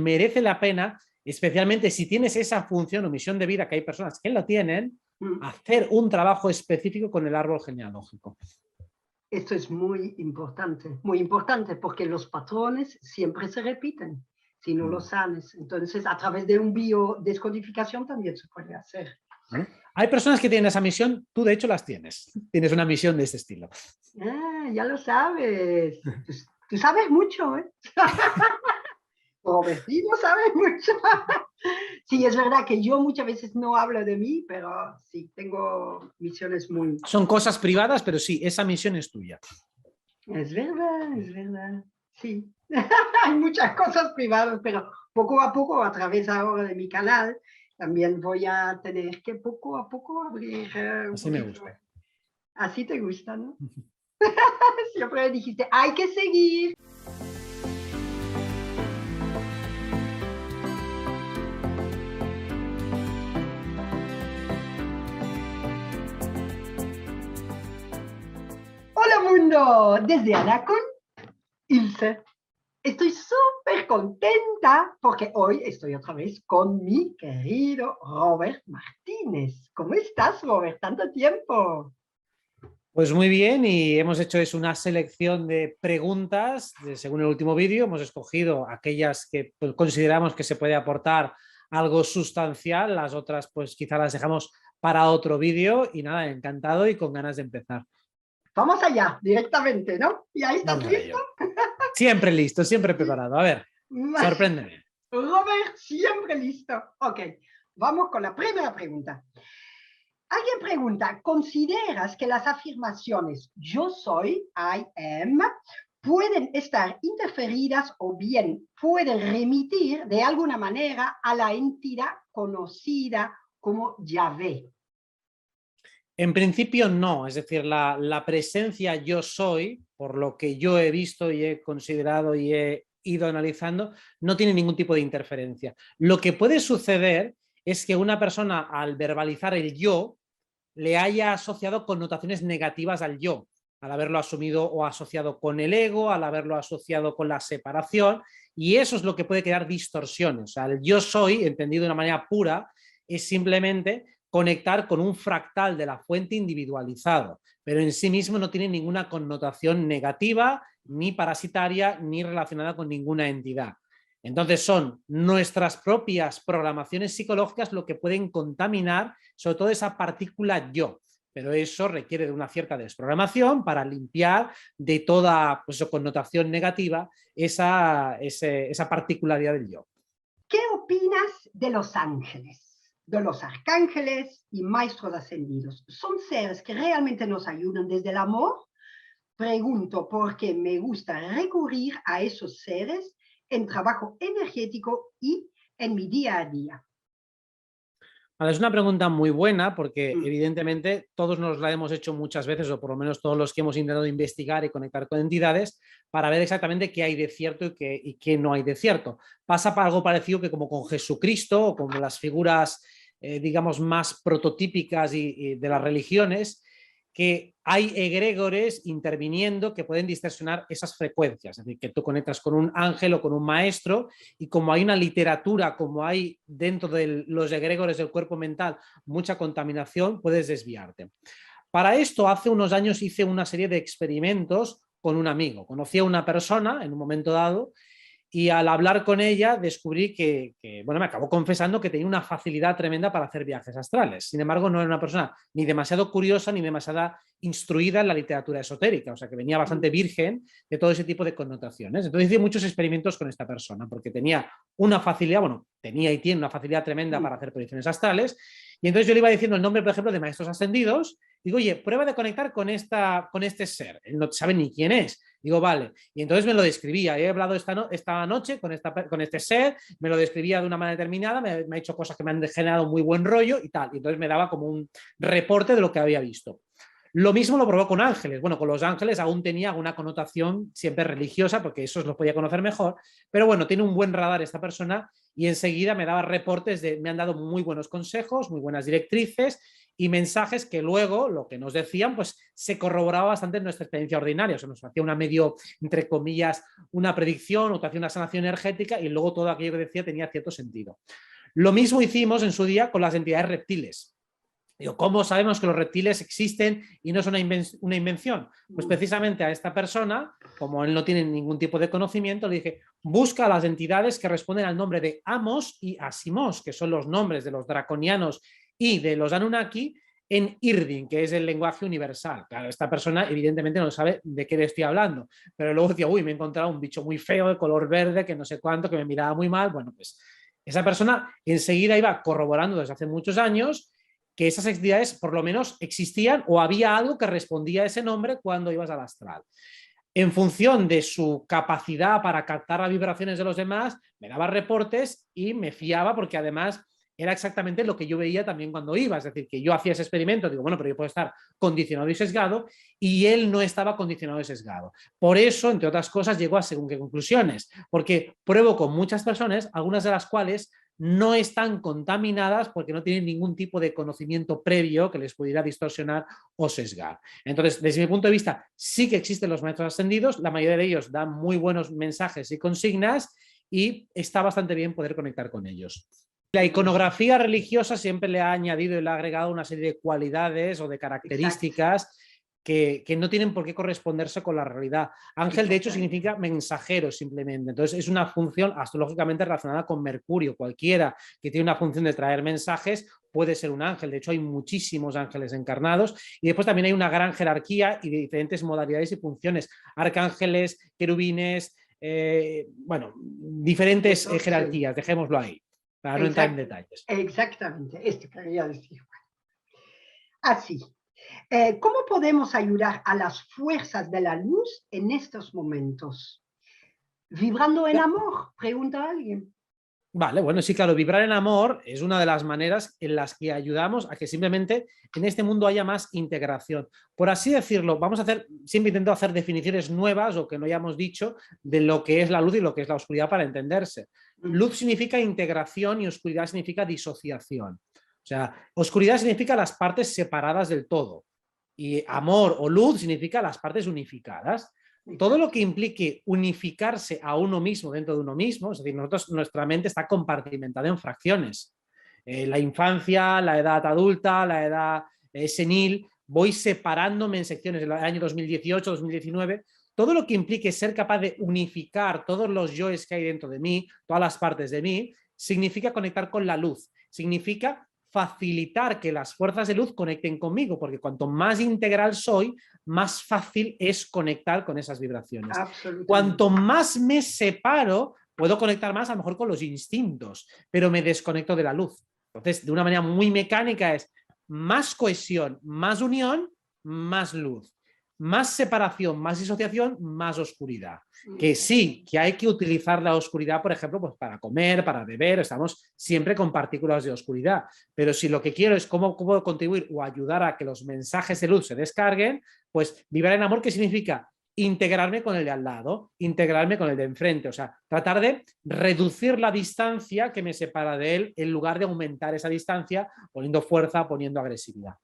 merece la pena, especialmente si tienes esa función o misión de vida, que hay personas que lo tienen, hacer un trabajo específico con el árbol genealógico. Esto es muy importante, porque los patrones siempre se repiten si no los sanes. Entonces, a través de un biodescodificación también se puede hacer. ¿Vale? Hay personas que tienen esa misión, tú de hecho las tienes. Tienes una misión de este estilo. Ah, ya lo sabes. Tú sabes mucho, ¿eh? Robertino sabe mucho. Sí, es verdad que yo muchas veces no hablo de mí, pero sí, tengo misiones muy... Son cosas privadas, pero sí, esa misión es tuya. Es verdad, sí. Hay muchas cosas privadas, pero poco a poco, a través ahora de mi canal, también voy a tener que poco a poco abrir un Así me poquito. gusta. Así te gusta, ¿no? Siempre dijiste, hay que seguir. Hola mundo, desde Anacón, Ilse. Estoy súper contenta porque hoy estoy otra vez con mi querido Robert Martínez. ¿Cómo estás, Robert? Tanto tiempo. Pues muy bien, y hemos hecho una selección de preguntas según el último vídeo. Hemos escogido aquellas que pues, consideramos que se puede aportar algo sustancial, las otras pues quizá las dejamos para otro vídeo y nada, encantado y con ganas de empezar. Vamos allá, directamente, ¿no? ¿Y ahí estás Vamos a listo? ello. Siempre listo, siempre preparado. A ver, sorpréndeme. Robert, siempre listo. Ok, vamos con la primera pregunta. Alguien pregunta, ¿consideras que las afirmaciones yo soy, I am, pueden estar interferidas o bien pueden remitir de alguna manera a la entidad conocida como Yahvé? En principio no, es decir, la presencia yo soy, por lo que yo he visto y he considerado y he ido analizando, no tiene ningún tipo de interferencia. Lo que puede suceder es que una persona al verbalizar el yo le haya asociado connotaciones negativas al yo, al haberlo asumido o asociado con el ego, al haberlo asociado con la separación, y eso es lo que puede crear distorsiones. O sea, el yo soy, entendido de una manera pura, es simplemente conectar con un fractal de la fuente individualizado, pero en sí mismo no tiene ninguna connotación negativa, ni parasitaria, ni relacionada con ninguna entidad. Entonces son nuestras propias programaciones psicológicas lo que pueden contaminar sobre todo esa partícula yo, pero eso requiere de una cierta desprogramación para limpiar de toda pues, connotación negativa esa particularidad del yo. ¿Qué opinas de los ángeles, de los arcángeles y maestros ascendidos? ¿Son seres que realmente nos ayudan desde el amor? Pregunto porque me gusta recurrir a esos seres en trabajo energético y en mi día a día. Es una pregunta muy buena porque evidentemente todos nos la hemos hecho muchas veces, o por lo menos todos los que hemos intentado investigar y conectar con entidades para ver exactamente qué hay de cierto y qué no hay de cierto. Pasa para algo parecido que como con Jesucristo o como las figuras digamos más prototípicas y de las religiones, que hay egregores interviniendo que pueden distorsionar esas frecuencias, es decir, que tú conectas con un ángel o con un maestro y como hay una literatura, como hay dentro de los egregores del cuerpo mental mucha contaminación, puedes desviarte. Para esto, hace unos años hice una serie de experimentos con un amigo. Conocí a una persona en un momento dado y al hablar con ella descubrí bueno, me acabó confesando que tenía una facilidad tremenda para hacer viajes astrales. Sin embargo, no era una persona ni demasiado curiosa ni demasiado instruida en la literatura esotérica, o sea que venía bastante virgen de todo ese tipo de connotaciones. Entonces hice muchos experimentos con esta persona porque tenía una facilidad, bueno, tenía y tiene una facilidad tremenda para hacer proyecciones astrales, y entonces yo le iba diciendo el nombre, por ejemplo, de maestros ascendidos. Digo, oye, prueba de conectar con este ser. Él no sabe ni quién es. Digo, vale. Y entonces me lo describía. He hablado esta noche con este ser, me lo describía de una manera determinada, me ha hecho cosas que me han generado muy buen rollo y tal. Y entonces me daba como un reporte de lo que había visto. Lo mismo lo probó con ángeles. Bueno, con los ángeles aún tenía una connotación siempre religiosa, porque esos los podía conocer mejor, pero bueno, tiene un buen radar esta persona y enseguida me daba reportes me han dado muy buenos consejos, muy buenas directrices y mensajes que luego, lo que nos decían, pues se corroboraba bastante en nuestra experiencia ordinaria. O sea, nos hacía una medio, entre comillas, una predicción o te hacía una sanación energética y luego todo aquello que decía tenía cierto sentido. Lo mismo hicimos en su día con las entidades reptiles. Digo, ¿cómo sabemos que los reptiles existen y no es una invención? Pues precisamente a esta persona, como él no tiene ningún tipo de conocimiento, le dije, busca las entidades que responden al nombre de Amos y Asimos, que son los nombres de los draconianos y de los Anunnaki, en Irdin, que es el lenguaje universal. Claro, esta persona evidentemente no sabe de qué le estoy hablando, pero luego decía, uy, me he encontrado un bicho muy feo de color verde, que no sé cuánto, que me miraba muy mal. Bueno, pues esa persona enseguida iba corroborando desde hace muchos años que esas entidades por lo menos existían o había algo que respondía a ese nombre cuando ibas al astral. En función de su capacidad para captar las vibraciones de los demás, me daba reportes y me fiaba porque además era exactamente lo que yo veía también cuando iba. Es decir, que yo hacía ese experimento, digo, bueno, pero yo puedo estar condicionado y sesgado, y él no estaba condicionado y sesgado. Por eso, entre otras cosas, llegó a según qué conclusiones, porque pruebo con muchas personas, algunas de las cuales no están contaminadas porque no tienen ningún tipo de conocimiento previo que les pudiera distorsionar o sesgar. Entonces, desde mi punto de vista, sí que existen los maestros ascendidos, la mayoría de ellos dan muy buenos mensajes y consignas y está bastante bien poder conectar con ellos. La iconografía religiosa siempre le ha añadido y le ha agregado una serie de cualidades o de características que no tienen por qué corresponderse con la realidad. Ángel, de hecho, significa mensajero simplemente. Entonces, es una función astrológicamente relacionada con Mercurio. Cualquiera que tiene una función de traer mensajes puede ser un ángel. De hecho, hay muchísimos ángeles encarnados. Y después también hay una gran jerarquía y de diferentes modalidades y funciones. Arcángeles, querubines, bueno, diferentes jerarquías. Dejémoslo ahí, para no entrar en detalles. Exactamente, esto quería decir. Así. ¿Cómo podemos ayudar a las fuerzas de la luz en estos momentos? ¿Vibrando en amor? Pregunta alguien. Vale, bueno, sí, claro, vibrar en amor es una de las maneras en las que ayudamos a que simplemente en este mundo haya más integración. Por así decirlo, vamos a hacer, siempre intento hacer definiciones nuevas o que no hayamos dicho de lo que es la luz y lo que es la oscuridad para entenderse. Luz significa integración y oscuridad significa disociación. O sea, oscuridad significa las partes separadas del todo y amor o luz significa las partes unificadas. Todo lo que implique unificarse a uno mismo dentro de uno mismo, es decir, nuestra mente está compartimentada en fracciones. La infancia, la edad adulta, la edad senil, voy separándome en secciones. En el año 2018, 2019, todo lo que implique ser capaz de unificar todos los yoes que hay dentro de mí, todas las partes de mí, significa conectar con la luz, significa facilitar que las fuerzas de luz conecten conmigo, porque cuanto más integral soy, más fácil es conectar con esas vibraciones. Cuanto más me separo, puedo conectar más a lo mejor con los instintos, pero me desconecto de la luz. Entonces, de una manera muy mecánica es más cohesión, más unión, más luz. Más separación, más disociación, más oscuridad. Que sí, que hay que utilizar la oscuridad, por ejemplo, pues para comer, para beber, estamos siempre con partículas de oscuridad. Pero si lo que quiero es cómo puedo contribuir o ayudar a que los mensajes de luz se descarguen, pues vibrar en amor, ¿qué significa? Integrarme con el de al lado, integrarme con el de enfrente, o sea, tratar de reducir la distancia que me separa de él en lugar de aumentar esa distancia poniendo fuerza, poniendo agresividad.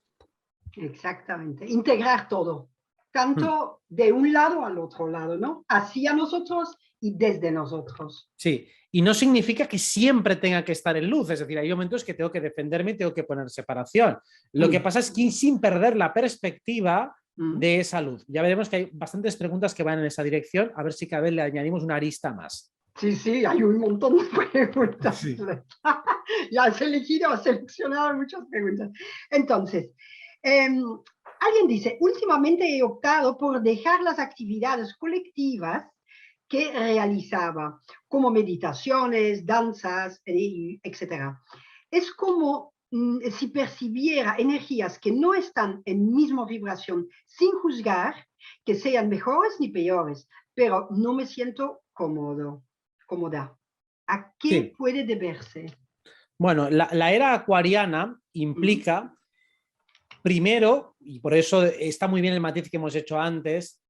Exactamente, integrar todo, tanto de un lado al otro lado, ¿no? Hacia nosotros y desde nosotros. Sí, y no significa que siempre tenga que estar en luz, es decir, hay momentos que tengo que defenderme y tengo que poner separación. Lo que pasa es que sin perder la perspectiva de esa luz. Ya veremos que hay bastantes preguntas que van en esa dirección, a ver si cada vez le añadimos una arista más. Sí, sí, hay un montón de preguntas. Sí. Ya has seleccionado muchas preguntas. Entonces, alguien dice, últimamente he optado por dejar las actividades colectivas que realizaba, como meditaciones, danzas, etc. Es como si percibiera energías que no están en misma vibración, sin juzgar que sean mejores ni peores, pero no me siento cómoda. ¿A qué puede deberse? Bueno, la era acuariana implica, primero, y por eso está muy bien el matiz que hemos hecho antes,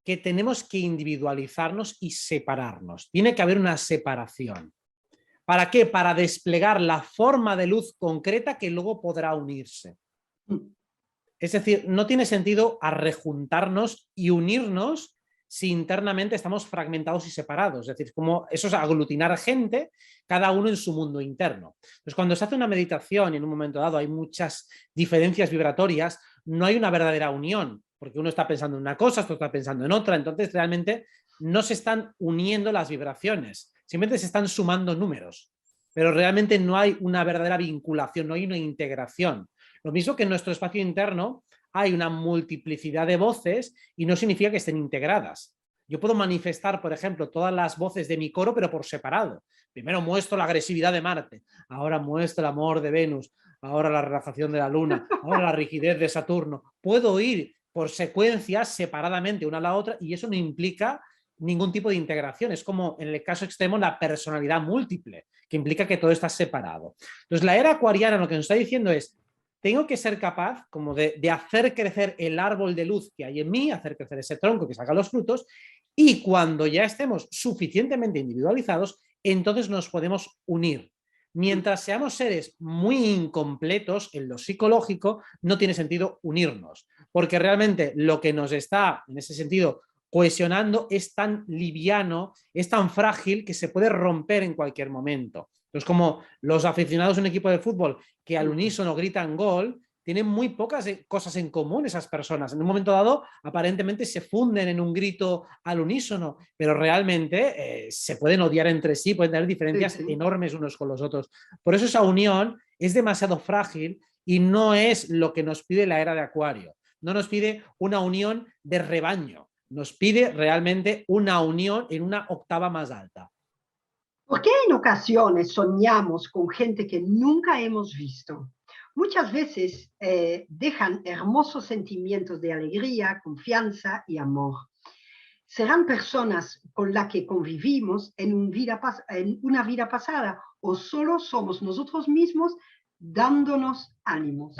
que tenemos que individualizarnos y separarnos. Tiene que haber una separación. ¿Para qué? Para desplegar la forma de luz concreta que luego podrá unirse. Es decir, no tiene sentido arrejuntarnos y unirnos si internamente estamos fragmentados y separados. Es decir, como eso es aglutinar gente, cada uno en su mundo interno. Entonces, cuando se hace una meditación y en un momento dado hay muchas diferencias vibratorias, no hay una verdadera unión, porque uno está pensando en una cosa, otro está pensando en otra, entonces realmente no se están uniendo las vibraciones, simplemente se están sumando números, pero realmente no hay una verdadera vinculación, no hay una integración. Lo mismo que en nuestro espacio interno hay una multiplicidad de voces y no significa que estén integradas. Yo puedo manifestar, por ejemplo, todas las voces de mi coro, pero por separado. Primero muestro la agresividad de Marte, ahora muestro el amor de Venus, ahora la relajación de la Luna, ahora la rigidez de Saturno. Puedo ir por secuencias separadamente una a la otra y eso no implica ningún tipo de integración. Es como en el caso extremo la personalidad múltiple, que implica que todo está separado. Entonces la era acuariana lo que nos está diciendo es: tengo que ser capaz como de hacer crecer el árbol de luz que hay en mí, hacer crecer ese tronco que saca los frutos, y cuando ya estemos suficientemente individualizados, entonces nos podemos unir. Mientras seamos seres muy incompletos en lo psicológico, no tiene sentido unirnos, porque realmente lo que nos está, en ese sentido, cohesionando es tan liviano, es tan frágil que se puede romper en cualquier momento. Entonces, como los aficionados de un equipo de fútbol que al unísono gritan gol, tienen muy pocas cosas en común esas personas. En un momento dado, aparentemente se funden en un grito al unísono, pero realmente se pueden odiar entre sí, pueden tener diferencias enormes unos con los otros. Por eso esa unión es demasiado frágil y no es lo que nos pide la era de Acuario. No nos pide una unión de rebaño, nos pide realmente una unión en una octava más alta. ¿Por qué en ocasiones soñamos con gente que nunca hemos visto? Muchas veces dejan hermosos sentimientos de alegría, confianza y amor. ¿Serán personas con las que convivimos en una vida pasada o solo somos nosotros mismos dándonos ánimos?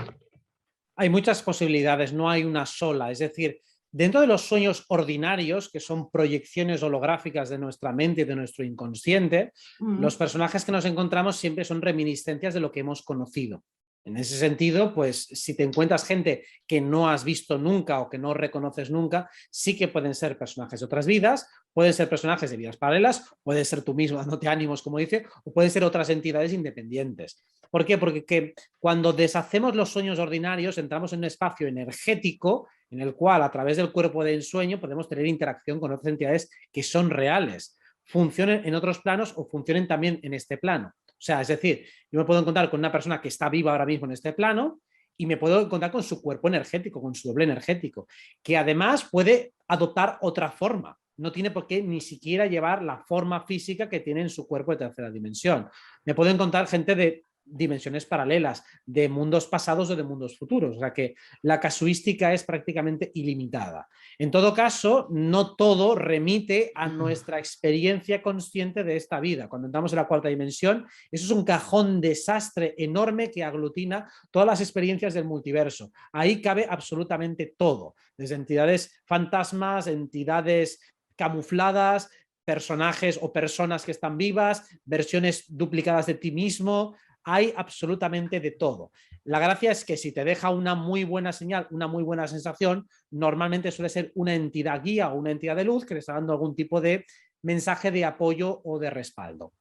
Hay muchas posibilidades, no hay una sola. Es decir, dentro de los sueños ordinarios, que son proyecciones holográficas de nuestra mente y de nuestro inconsciente, los personajes que nos encontramos siempre son reminiscencias de lo que hemos conocido. En ese sentido, pues si te encuentras gente que no has visto nunca o que no reconoces nunca, sí que pueden ser personajes de otras vidas, pueden ser personajes de vidas paralelas, puede ser tú mismo dándote ánimos, como dice, o pueden ser otras entidades independientes. ¿Por qué? Porque cuando deshacemos los sueños ordinarios entramos en un espacio energético en el cual a través del cuerpo de ensueño podemos tener interacción con otras entidades que son reales, funcionen en otros planos o funcionen también en este plano. O sea, es decir, yo me puedo encontrar con una persona que está viva ahora mismo en este plano y me puedo encontrar con su cuerpo energético, con su doble energético, que además puede adoptar otra forma. No tiene por qué ni siquiera llevar la forma física que tiene en su cuerpo de tercera dimensión. Me puedo encontrar gente de dimensiones paralelas, de mundos pasados o de mundos futuros. O sea que la casuística es prácticamente ilimitada. En todo caso, no todo remite a nuestra experiencia consciente de esta vida. Cuando entramos en la cuarta dimensión, eso es un cajón desastre enorme que aglutina todas las experiencias del multiverso. Ahí cabe absolutamente todo, desde entidades fantasmas, entidades camufladas, personajes o personas que están vivas, versiones duplicadas de ti mismo. Hay absolutamente de todo. La gracia es que si te deja una muy buena señal, una muy buena sensación, normalmente suele ser una entidad guía o una entidad de luz que le está dando algún tipo de mensaje de apoyo o de respaldo.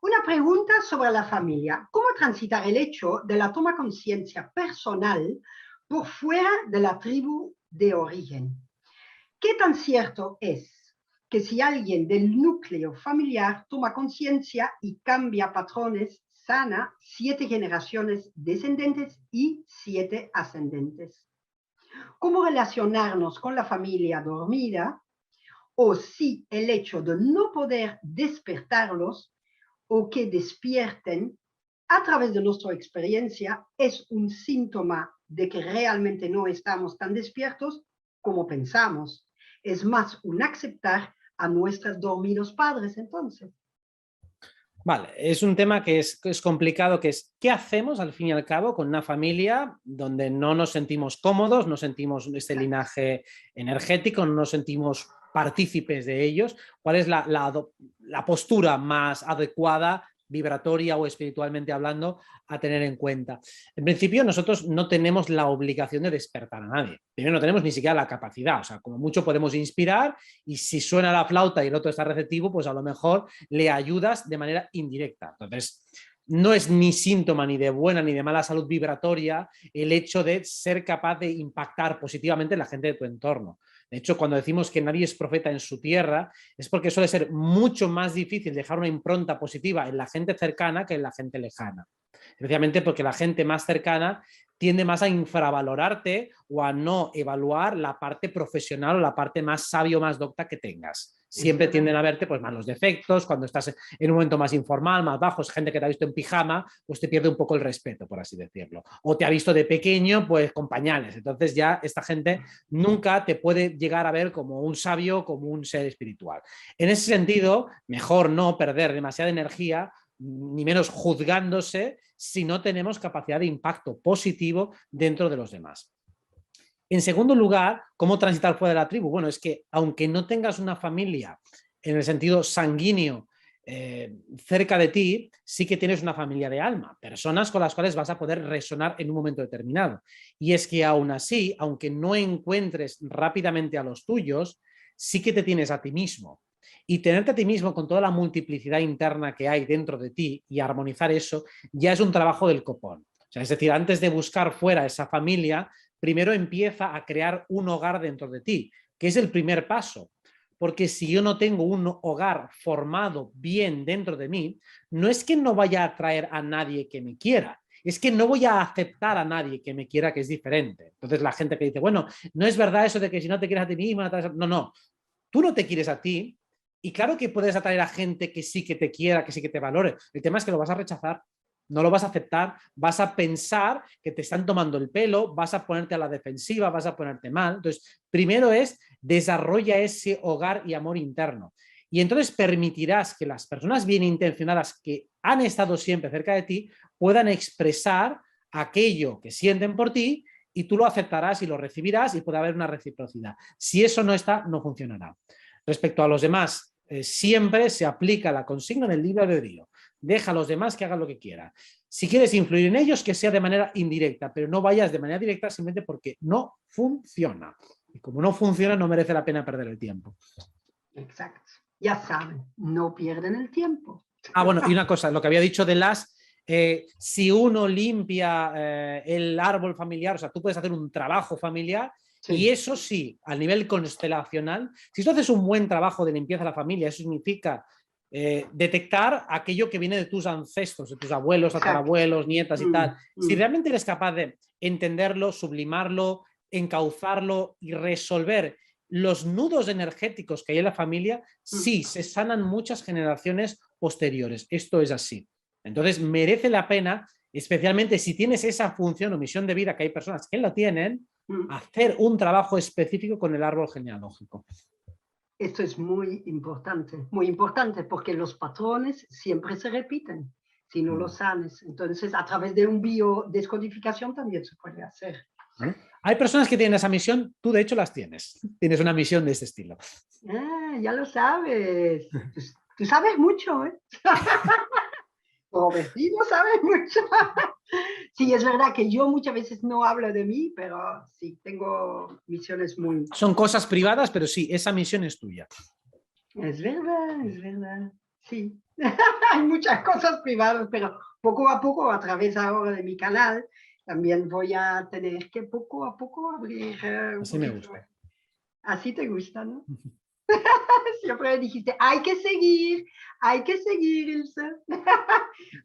Una pregunta sobre la familia. ¿Cómo transitar el hecho de la toma conciencia personal por fuera de la tribu de origen? ¿Qué tan cierto es que si alguien del núcleo familiar toma conciencia y cambia patrones, sana 7 generaciones descendentes y 7 ascendentes? ¿Cómo relacionarnos con la familia dormida? O si el hecho de no poder despertarlos o que despierten a través de nuestra experiencia es un síntoma de que realmente no estamos tan despiertos como pensamos. Es más un aceptar a nuestros dormidos padres entonces. Vale, es un tema que es complicado, que es ¿qué hacemos al fin y al cabo con una familia donde no nos sentimos cómodos, no sentimos este linaje energético, no nos sentimos partícipes de ellos? ¿Cuál es la postura más adecuada, vibratoria o espiritualmente hablando, a tener en cuenta? En principio, nosotros no tenemos la obligación de despertar a nadie. Primero, no tenemos ni siquiera la capacidad. O sea, como mucho podemos inspirar y si suena la flauta y el otro está receptivo, pues a lo mejor le ayudas de manera indirecta. Entonces, no es ni síntoma ni de buena ni de mala salud vibratoria el hecho de ser capaz de impactar positivamente en la gente de tu entorno. De hecho, cuando decimos que nadie es profeta en su tierra, es porque suele ser mucho más difícil dejar una impronta positiva en la gente cercana que en la gente lejana. Especialmente porque la gente más cercana tiende más a infravalorarte o a no evaluar la parte profesional o la parte más sabio, más docta que tengas. Es Siempre verdad. tienden a verte pues más los defectos, cuando estás en un momento más informal, más bajo, es gente que te ha visto en pijama, pues te pierde un poco el respeto, por así decirlo. O te ha visto de pequeño, pues con pañales. Entonces ya esta gente nunca te puede llegar a ver como un sabio, como un ser espiritual. En ese sentido, mejor no perder demasiada energía ni menos juzgándose si no tenemos capacidad de impacto positivo dentro de los demás. En segundo lugar, ¿cómo transitar fuera de la tribu? Bueno, es que aunque no tengas una familia en el sentido sanguíneo cerca de ti, sí que tienes una familia de alma, personas con las cuales vas a poder resonar en un momento determinado. Y es que aún así, aunque no encuentres rápidamente a los tuyos, sí que te tienes a ti mismo. Y tenerte a ti mismo con toda la multiplicidad interna que hay dentro de ti y armonizar eso ya es un trabajo del copón. O sea, es decir, antes de buscar fuera esa familia, primero empieza a crear un hogar dentro de ti, que es el primer paso. Porque si yo no tengo un hogar formado bien dentro de mí, no es que no vaya a atraer a nadie que me quiera, es que no voy a aceptar a nadie que me quiera, que es diferente. Entonces la gente que dice, bueno, no es verdad eso de que si no te quieres a ti mismo, no, no, tú no te quieres a ti y claro que puedes atraer a gente que sí que te quiera, que sí que te valore. El tema es que lo vas a rechazar, no lo vas a aceptar, vas a pensar que te están tomando el pelo, vas a ponerte a la defensiva, vas a ponerte mal. Entonces, primero es desarrolla ese hogar y amor interno. Y entonces permitirás que las personas bien intencionadas que han estado siempre cerca de ti puedan expresar aquello que sienten por ti y tú lo aceptarás y lo recibirás y puede haber una reciprocidad. Si eso no está, no funcionará. Respecto a los demás, siempre se aplica la consigna del libre albedrío. Deja a los demás que hagan lo que quieran. Si quieres influir en ellos, que sea de manera indirecta, pero no vayas de manera directa simplemente porque no funciona. Y como no funciona, no merece la pena perder el tiempo. Exacto. Ya saben, no pierden el tiempo. Ah, bueno, y una cosa, lo que había dicho de si uno limpia el árbol familiar, o sea, tú puedes hacer un trabajo familiar y Sí, eso sí, a nivel constelacional, si tú haces un buen trabajo de limpieza de la familia, eso significa detectar aquello que viene de tus ancestros, de tus abuelos, exacto. tatarabuelos, nietas y tal. Si Mm. realmente eres capaz de entenderlo, sublimarlo, encauzarlo y resolver los nudos energéticos que hay en la familia, Mm. sí, se sanan muchas generaciones posteriores. Esto es así. Entonces, merece la pena, especialmente si tienes esa función o misión de vida, que hay personas que lo tienen, Mm. hacer un trabajo específico con el árbol genealógico. Esto es muy importante porque los patrones siempre se repiten si no los sanes. Entonces, a través de un biodescodificación también se puede hacer. Bueno, hay personas que tienen esa misión, tú de hecho las tienes. Tienes una misión de ese estilo. Ah, ya lo sabes. Tú sabes mucho, ¿eh? Robertino sabe mucho. Sí, es verdad que yo muchas veces no hablo de mí, pero sí, tengo misiones muy... Son cosas privadas, pero sí, esa misión es tuya. Es verdad, es verdad. Sí. Hay muchas cosas privadas, pero poco a poco, a través ahora de mi canal, también voy a tener que poco a poco abrir un Así me poquito. gusta. Así te gusta, ¿no? Siempre dijiste, hay que seguir, Ilse.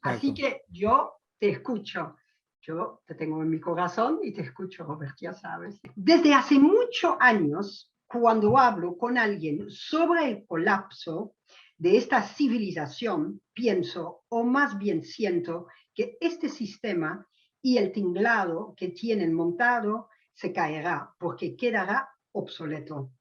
Así Exacto. que yo te escucho. Yo te tengo en mi corazón y te escucho, Robert, ya sabes. Desde hace muchos años, cuando hablo con alguien sobre el colapso de esta civilización, pienso, o más bien siento, que este sistema y el tinglado que tienen montado se caerá porque quedará obsoleto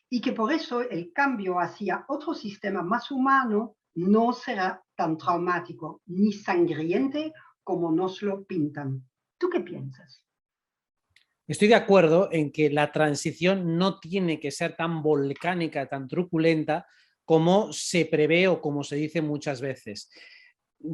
y que por eso el cambio hacia otro sistema más humano no será tan traumático ni sangriento como nos lo pintan. ¿Tú qué piensas? Estoy de acuerdo en que la transición no tiene que ser tan volcánica, tan truculenta como se prevé o como se dice muchas veces.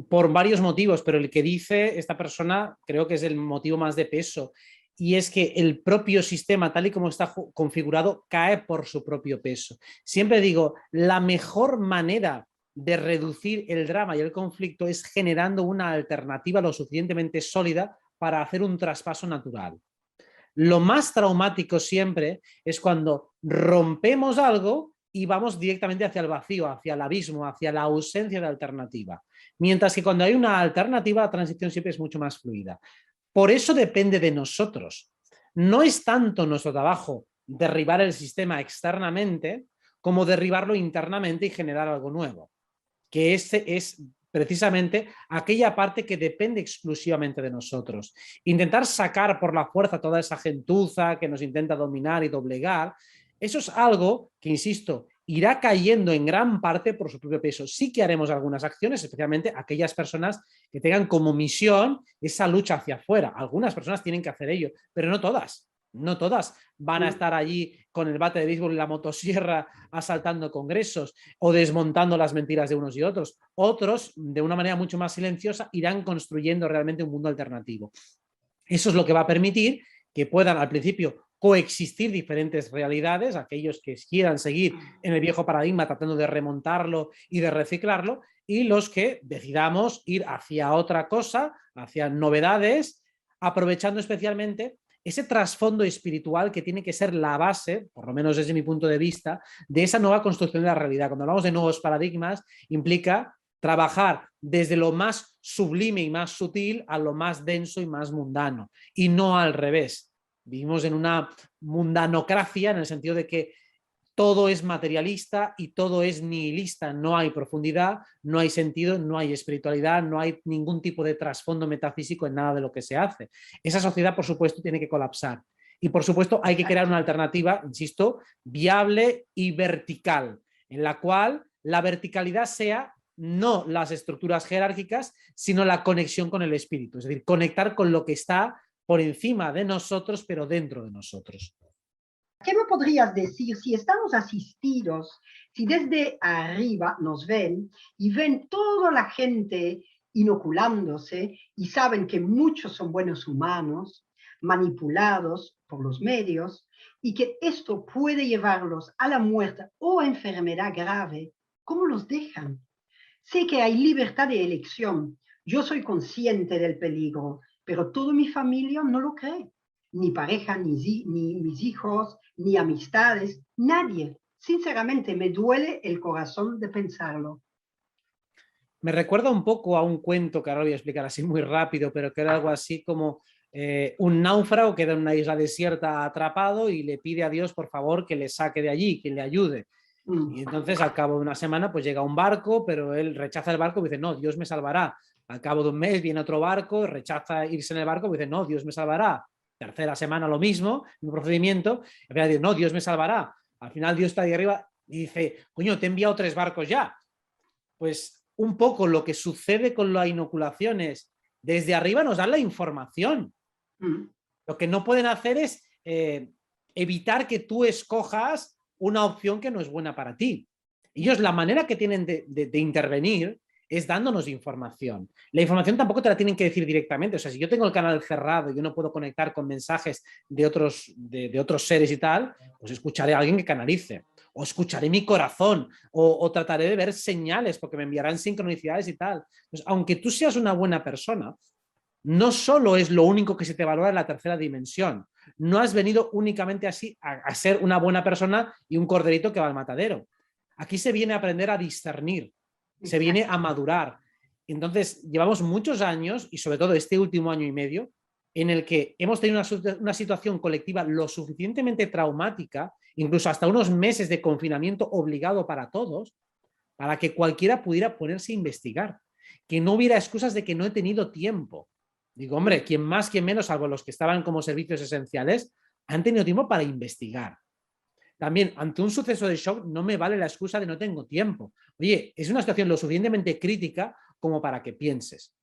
Por varios motivos, pero el que dice esta persona creo que es el motivo más de peso. Y es que el propio sistema, tal y como está configurado, cae por su propio peso. Siempre digo, la mejor manera de reducir el drama y el conflicto es generando una alternativa lo suficientemente sólida para hacer un traspaso natural. Lo más traumático siempre es cuando rompemos algo y vamos directamente hacia el vacío, hacia el abismo, hacia la ausencia de alternativa. Mientras que cuando hay una alternativa, la transición siempre es mucho más fluida. Por eso depende de nosotros. No es tanto nuestro trabajo derribar el sistema externamente como derribarlo internamente y generar algo nuevo, que ese es precisamente aquella parte que depende exclusivamente de nosotros. Intentar sacar por la fuerza toda esa gentuza que nos intenta dominar y doblegar, eso es algo que, insisto, irá cayendo en gran parte por su propio peso. Sí que haremos algunas acciones, especialmente aquellas personas que tengan como misión esa lucha hacia afuera. Algunas personas tienen que hacer ello, pero no todas. No todas van a estar allí con el bate de béisbol y la motosierra asaltando congresos o desmontando las mentiras de unos y otros. Otros, de una manera mucho más silenciosa, irán construyendo realmente un mundo alternativo. Eso es lo que va a permitir que puedan al principio coexistir diferentes realidades, aquellos que quieran seguir en el viejo paradigma tratando de remontarlo y de reciclarlo, y los que decidamos ir hacia otra cosa, hacia novedades, aprovechando especialmente ese trasfondo espiritual que tiene que ser la base, por lo menos desde mi punto de vista, de esa nueva construcción de la realidad. Cuando hablamos de nuevos paradigmas, implica trabajar desde lo más sublime y más sutil a lo más denso y más mundano, y no al revés. Vivimos en una mundanocracia en el sentido de que todo es materialista y todo es nihilista, no hay profundidad, no hay sentido, no hay espiritualidad, no hay ningún tipo de trasfondo metafísico en nada de lo que se hace. Esa sociedad, por supuesto, tiene que colapsar. Y por supuesto hay que crear una alternativa, insisto, viable y vertical, en la cual la verticalidad sea no las estructuras jerárquicas, sino la conexión con el espíritu, es decir, conectar con lo que está por encima de nosotros, pero dentro de nosotros. ¿Qué me podrías decir si estamos asistidos, si desde arriba nos ven y ven toda la gente inoculándose y saben que muchos son buenos humanos, manipulados por los medios y que esto puede llevarlos a la muerte o a enfermedad grave? ¿Cómo los dejan? Sé que hay libertad de elección. Yo soy consciente del peligro, pero toda mi familia no lo cree. Ni pareja, ni mis hijos, ni amistades, nadie. Sinceramente, me duele el corazón de pensarlo. Me recuerda un poco a un cuento que ahora voy a explicar así muy rápido, pero que era algo así como un náufrago queda en una isla desierta atrapado y le pide a Dios, por favor, que le saque de allí, que le ayude. Y entonces, al cabo de una semana, pues llega un barco, pero él rechaza el barco y dice, no, Dios me salvará. Al cabo de un mes viene otro barco, rechaza irse en el barco y dice, no, Dios me salvará. Tercera semana lo mismo, un procedimiento, y al final dice, no, Dios me salvará. Al final Dios está ahí arriba y dice, coño, te he enviado 3 barcos ya. Pues un poco lo que sucede con las inoculaciones, desde arriba nos dan la información. Lo que no pueden hacer es evitar que tú escojas una opción que no es buena para ti. Ellos la manera que tienen de intervenir es dándonos información. La información tampoco te la tienen que decir directamente. O sea, si yo tengo el canal cerrado y yo no puedo conectar con mensajes de otros seres y tal, pues escucharé a alguien que canalice. O escucharé mi corazón, o trataré de ver señales, porque me enviarán sincronicidades y tal. Pues, aunque tú seas una buena persona, no solo es lo único que se te valora en la tercera dimensión. No has venido únicamente así a ser una buena persona y un corderito que va al matadero. Aquí se viene a aprender a discernir, se viene a madurar. Entonces, llevamos muchos años, y sobre todo este último año y medio, en el que hemos tenido una situación colectiva lo suficientemente traumática, incluso hasta unos meses de confinamiento obligado para todos, para que cualquiera pudiera ponerse a investigar, que no hubiera excusas de que no he tenido tiempo. Digo, hombre, quien más, quien menos, salvo los que estaban como servicios esenciales, han tenido tiempo para investigar. también ante un suceso de shock no me vale la excusa de no tengo tiempo. Oye, es una situación lo suficientemente crítica como para que pienses.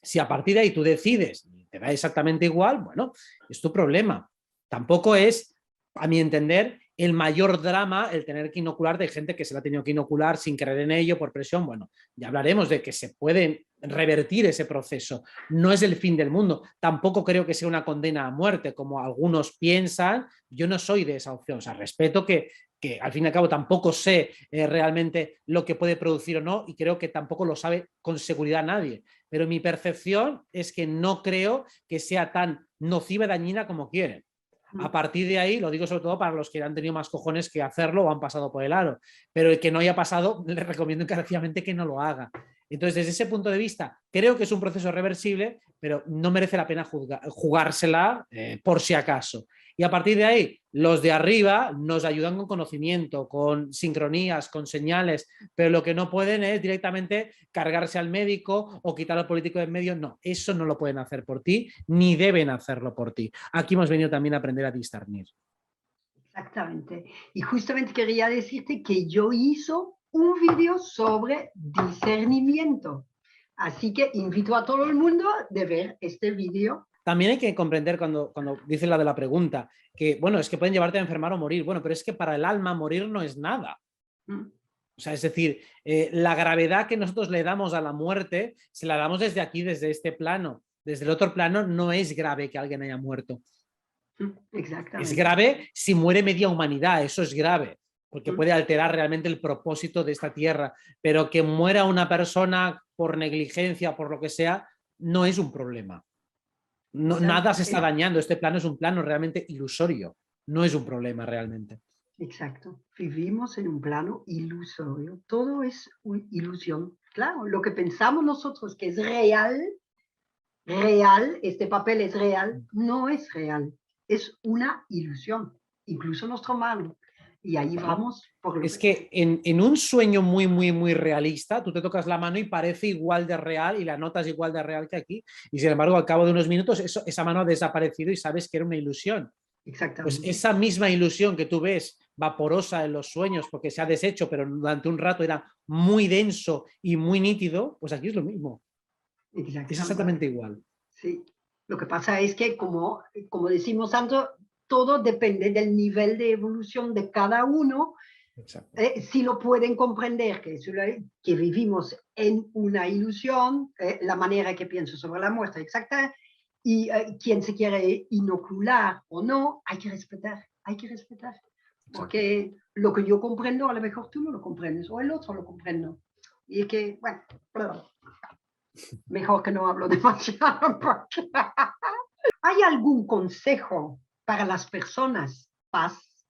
Si a partir de ahí tú decides y te da exactamente igual, bueno, es tu problema. Tampoco es, a mi entender, el mayor drama el tener que inocular de gente que se la ha tenido que inocular sin creer en ello, por presión. Bueno, ya hablaremos de que se puede revertir ese proceso. No es el fin del mundo. Tampoco creo que sea una condena a muerte, como algunos piensan. Yo no soy de esa opción. O sea, respeto que al fin y al cabo tampoco sé realmente lo que puede producir o no, y creo que tampoco lo sabe con seguridad nadie. Pero mi percepción es que no creo que sea tan nociva y dañina como quieren. A partir de ahí, lo digo sobre todo para los que han tenido más cojones que hacerlo o han pasado por el aro, pero el que no haya pasado, le recomiendo encarecidamente que no lo haga. Entonces, desde ese punto de vista, creo que es un proceso reversible, pero no merece la pena jugársela por si acaso. Y a partir de ahí, los de arriba nos ayudan con conocimiento, con sincronías, con señales, pero lo que no pueden es directamente cargarse al médico o quitar al político de en medio. No, eso no lo pueden hacer por ti, ni deben hacerlo por ti. Aquí hemos venido también a aprender a discernir. Exactamente. Y justamente quería decirte que yo hizo un vídeo sobre discernimiento. Así que invito a todo el mundo a ver este vídeo. También hay que comprender cuando dice la de la pregunta, que bueno, es que pueden llevarte a enfermar o morir. Bueno, pero es que para el alma morir no es nada. O sea, es decir, la gravedad que nosotros le damos a la muerte, se la damos desde aquí, desde este plano. Desde el otro plano no es grave que alguien haya muerto. Exactamente. Es grave si muere media humanidad, eso es grave, porque puede alterar realmente el propósito de esta tierra. Pero que muera una persona por negligencia, por lo que sea, no es un problema. No, nada se está dañando. Este plano es un plano realmente ilusorio. No es un problema realmente. Exacto. Vivimos en un plano ilusorio. Todo es una ilusión. Claro, lo que pensamos nosotros que es real, este papel es real, no es real. Es una ilusión. Incluso nuestro mano. Y ahí vamos por lo es que en un sueño muy, muy, muy realista, tú te tocas la mano y parece igual de real y la notas igual de real que aquí. Y sin embargo, al cabo de unos minutos, esa mano ha desaparecido y sabes que era una ilusión. Exactamente. Pues esa misma ilusión que tú ves vaporosa en los sueños porque se ha deshecho, pero durante un rato era muy denso y muy nítido, pues aquí es lo mismo. Es exactamente igual. Sí. Lo que pasa es que, como decimos antes, todo depende del nivel de evolución de cada uno. Si lo pueden comprender, que vivimos en una ilusión, la manera que pienso sobre la muerte exacta, y quien se quiere inocular o no, hay que respetar, hay que respetar. Porque lo que yo comprendo, a lo mejor tú no lo comprendes, o el otro lo comprende. Y es que, bueno, perdón. Mejor que no hablo demasiado. Porque... ¿Hay algún consejo para las personas paz?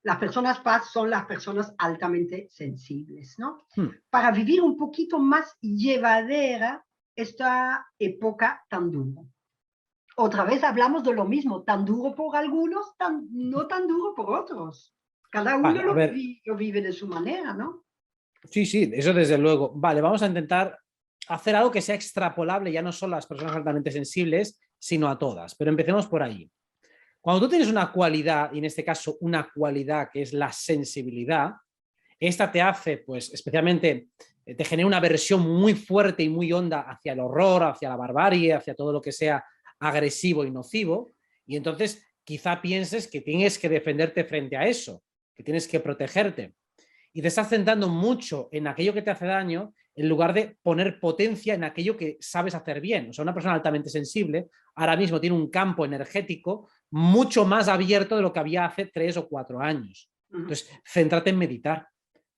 Las personas paz son las personas altamente sensibles, ¿no? Para vivir un poquito más llevadera esta época tan dura. Otra vez hablamos de lo mismo, tan duro por algunos, no tan duro por otros. Cada uno lo vive de su manera, ¿no? Sí, sí, eso desde luego. Vale, vamos a intentar hacer algo que sea extrapolable ya no solo a las personas altamente sensibles, sino a todas. Pero empecemos por ahí. Cuando tú tienes una cualidad, y en este caso una cualidad que es la sensibilidad, esta te hace, pues especialmente, te genera una aversión muy fuerte y muy honda hacia el horror, hacia la barbarie, hacia todo lo que sea agresivo y nocivo, y entonces quizá pienses que tienes que defenderte frente a eso, que tienes que protegerte. Y te estás centrando mucho en aquello que te hace daño en lugar de poner potencia en aquello que sabes hacer bien. O sea, una persona altamente sensible ahora mismo tiene un campo energético mucho más abierto de lo que había hace 3 o 4 años. Entonces, céntrate en meditar,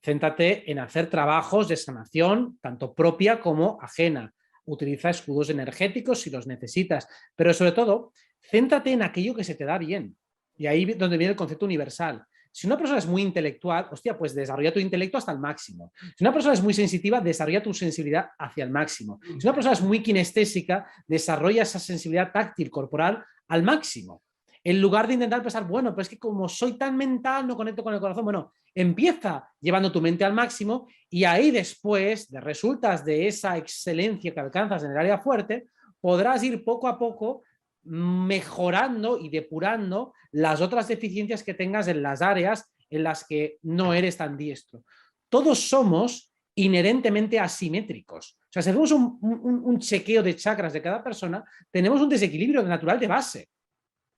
céntrate en hacer trabajos de sanación, tanto propia como ajena. Utiliza escudos energéticos si los necesitas, pero sobre todo, céntrate en aquello que se te da bien. Y ahí es donde viene el concepto universal. Si una persona es muy intelectual, hostia, pues desarrolla tu intelecto hasta el máximo. Si una persona es muy sensitiva, desarrolla tu sensibilidad hacia el máximo. Si una persona es muy kinestésica, desarrolla esa sensibilidad táctil corporal al máximo. En lugar de intentar pensar, bueno, pues es que como soy tan mental, no conecto con el corazón. Bueno, empieza llevando tu mente al máximo y ahí después, de resultas de esa excelencia que alcanzas en el área fuerte, podrás ir poco a poco mejorando y depurando las otras deficiencias que tengas en las áreas en las que no eres tan diestro. Todos somos inherentemente asimétricos. O sea, si hacemos un chequeo de chakras de cada persona, tenemos un desequilibrio natural de base.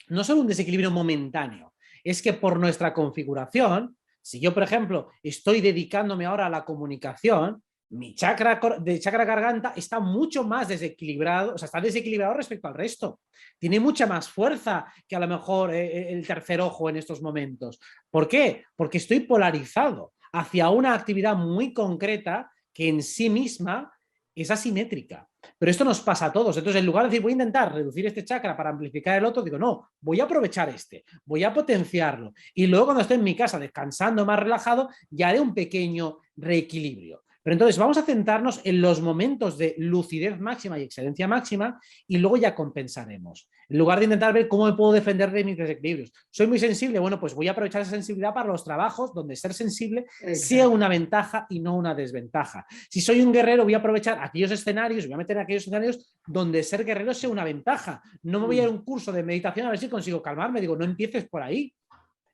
No solo un desequilibrio momentáneo, es que por nuestra configuración, si yo, por ejemplo, estoy dedicándome ahora a la comunicación, mi chakra de chakra garganta está mucho más desequilibrado, o sea, está desequilibrado respecto al resto. Tiene mucha más fuerza que a lo mejor el tercer ojo en estos momentos. ¿Por qué? Porque estoy polarizado hacia una actividad muy concreta que en sí misma es asimétrica. Pero esto nos pasa a todos. Entonces, en lugar de decir, voy a intentar reducir este chakra para amplificar el otro, digo, no, voy a aprovechar este, voy a potenciarlo. Y luego, cuando estoy en mi casa descansando más relajado, ya haré un pequeño reequilibrio. Pero entonces vamos a centrarnos en los momentos de lucidez máxima y excelencia máxima y luego ya compensaremos. En lugar de intentar ver cómo me puedo defender de mis desequilibrios. Soy muy sensible, bueno, pues voy a aprovechar esa sensibilidad para los trabajos donde ser sensible sea una ventaja y no una desventaja. Si soy un guerrero, voy a aprovechar aquellos escenarios, voy a meter en aquellos escenarios donde ser guerrero sea una ventaja. No me voy a ir a un curso de meditación a ver si consigo calmarme. Digo, no empieces por ahí.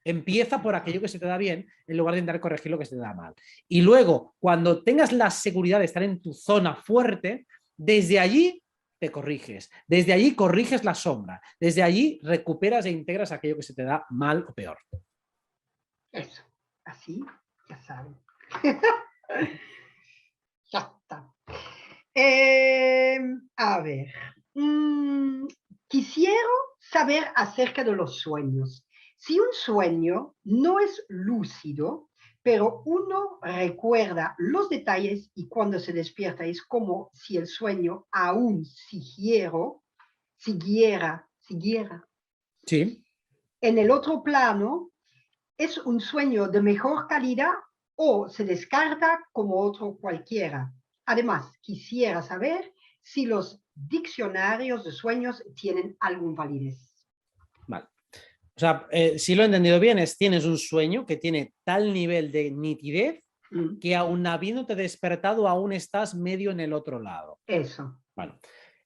Empieza por aquello que se te da bien en lugar de intentar corregir lo que se te da mal. Y luego, cuando tengas la seguridad de estar en tu zona fuerte, desde allí te corriges. Desde allí corriges la sombra. Desde allí recuperas e integras aquello que se te da mal o peor. Eso. Así, ya saben. Ya está. A ver. Quisiera saber acerca de los sueños. Si un sueño no es lúcido, pero uno recuerda los detalles y cuando se despierta es como si el sueño aún siguiera. Sí. En el otro plano, ¿es un sueño de mejor calidad o se descarta como otro cualquiera? Además, quisiera saber si los diccionarios de sueños tienen alguna validez. Vale. O sea, si lo he entendido bien, tienes un sueño que tiene tal nivel de nitidez que aún habiéndote despertado, aún estás medio en el otro lado. Eso. Bueno,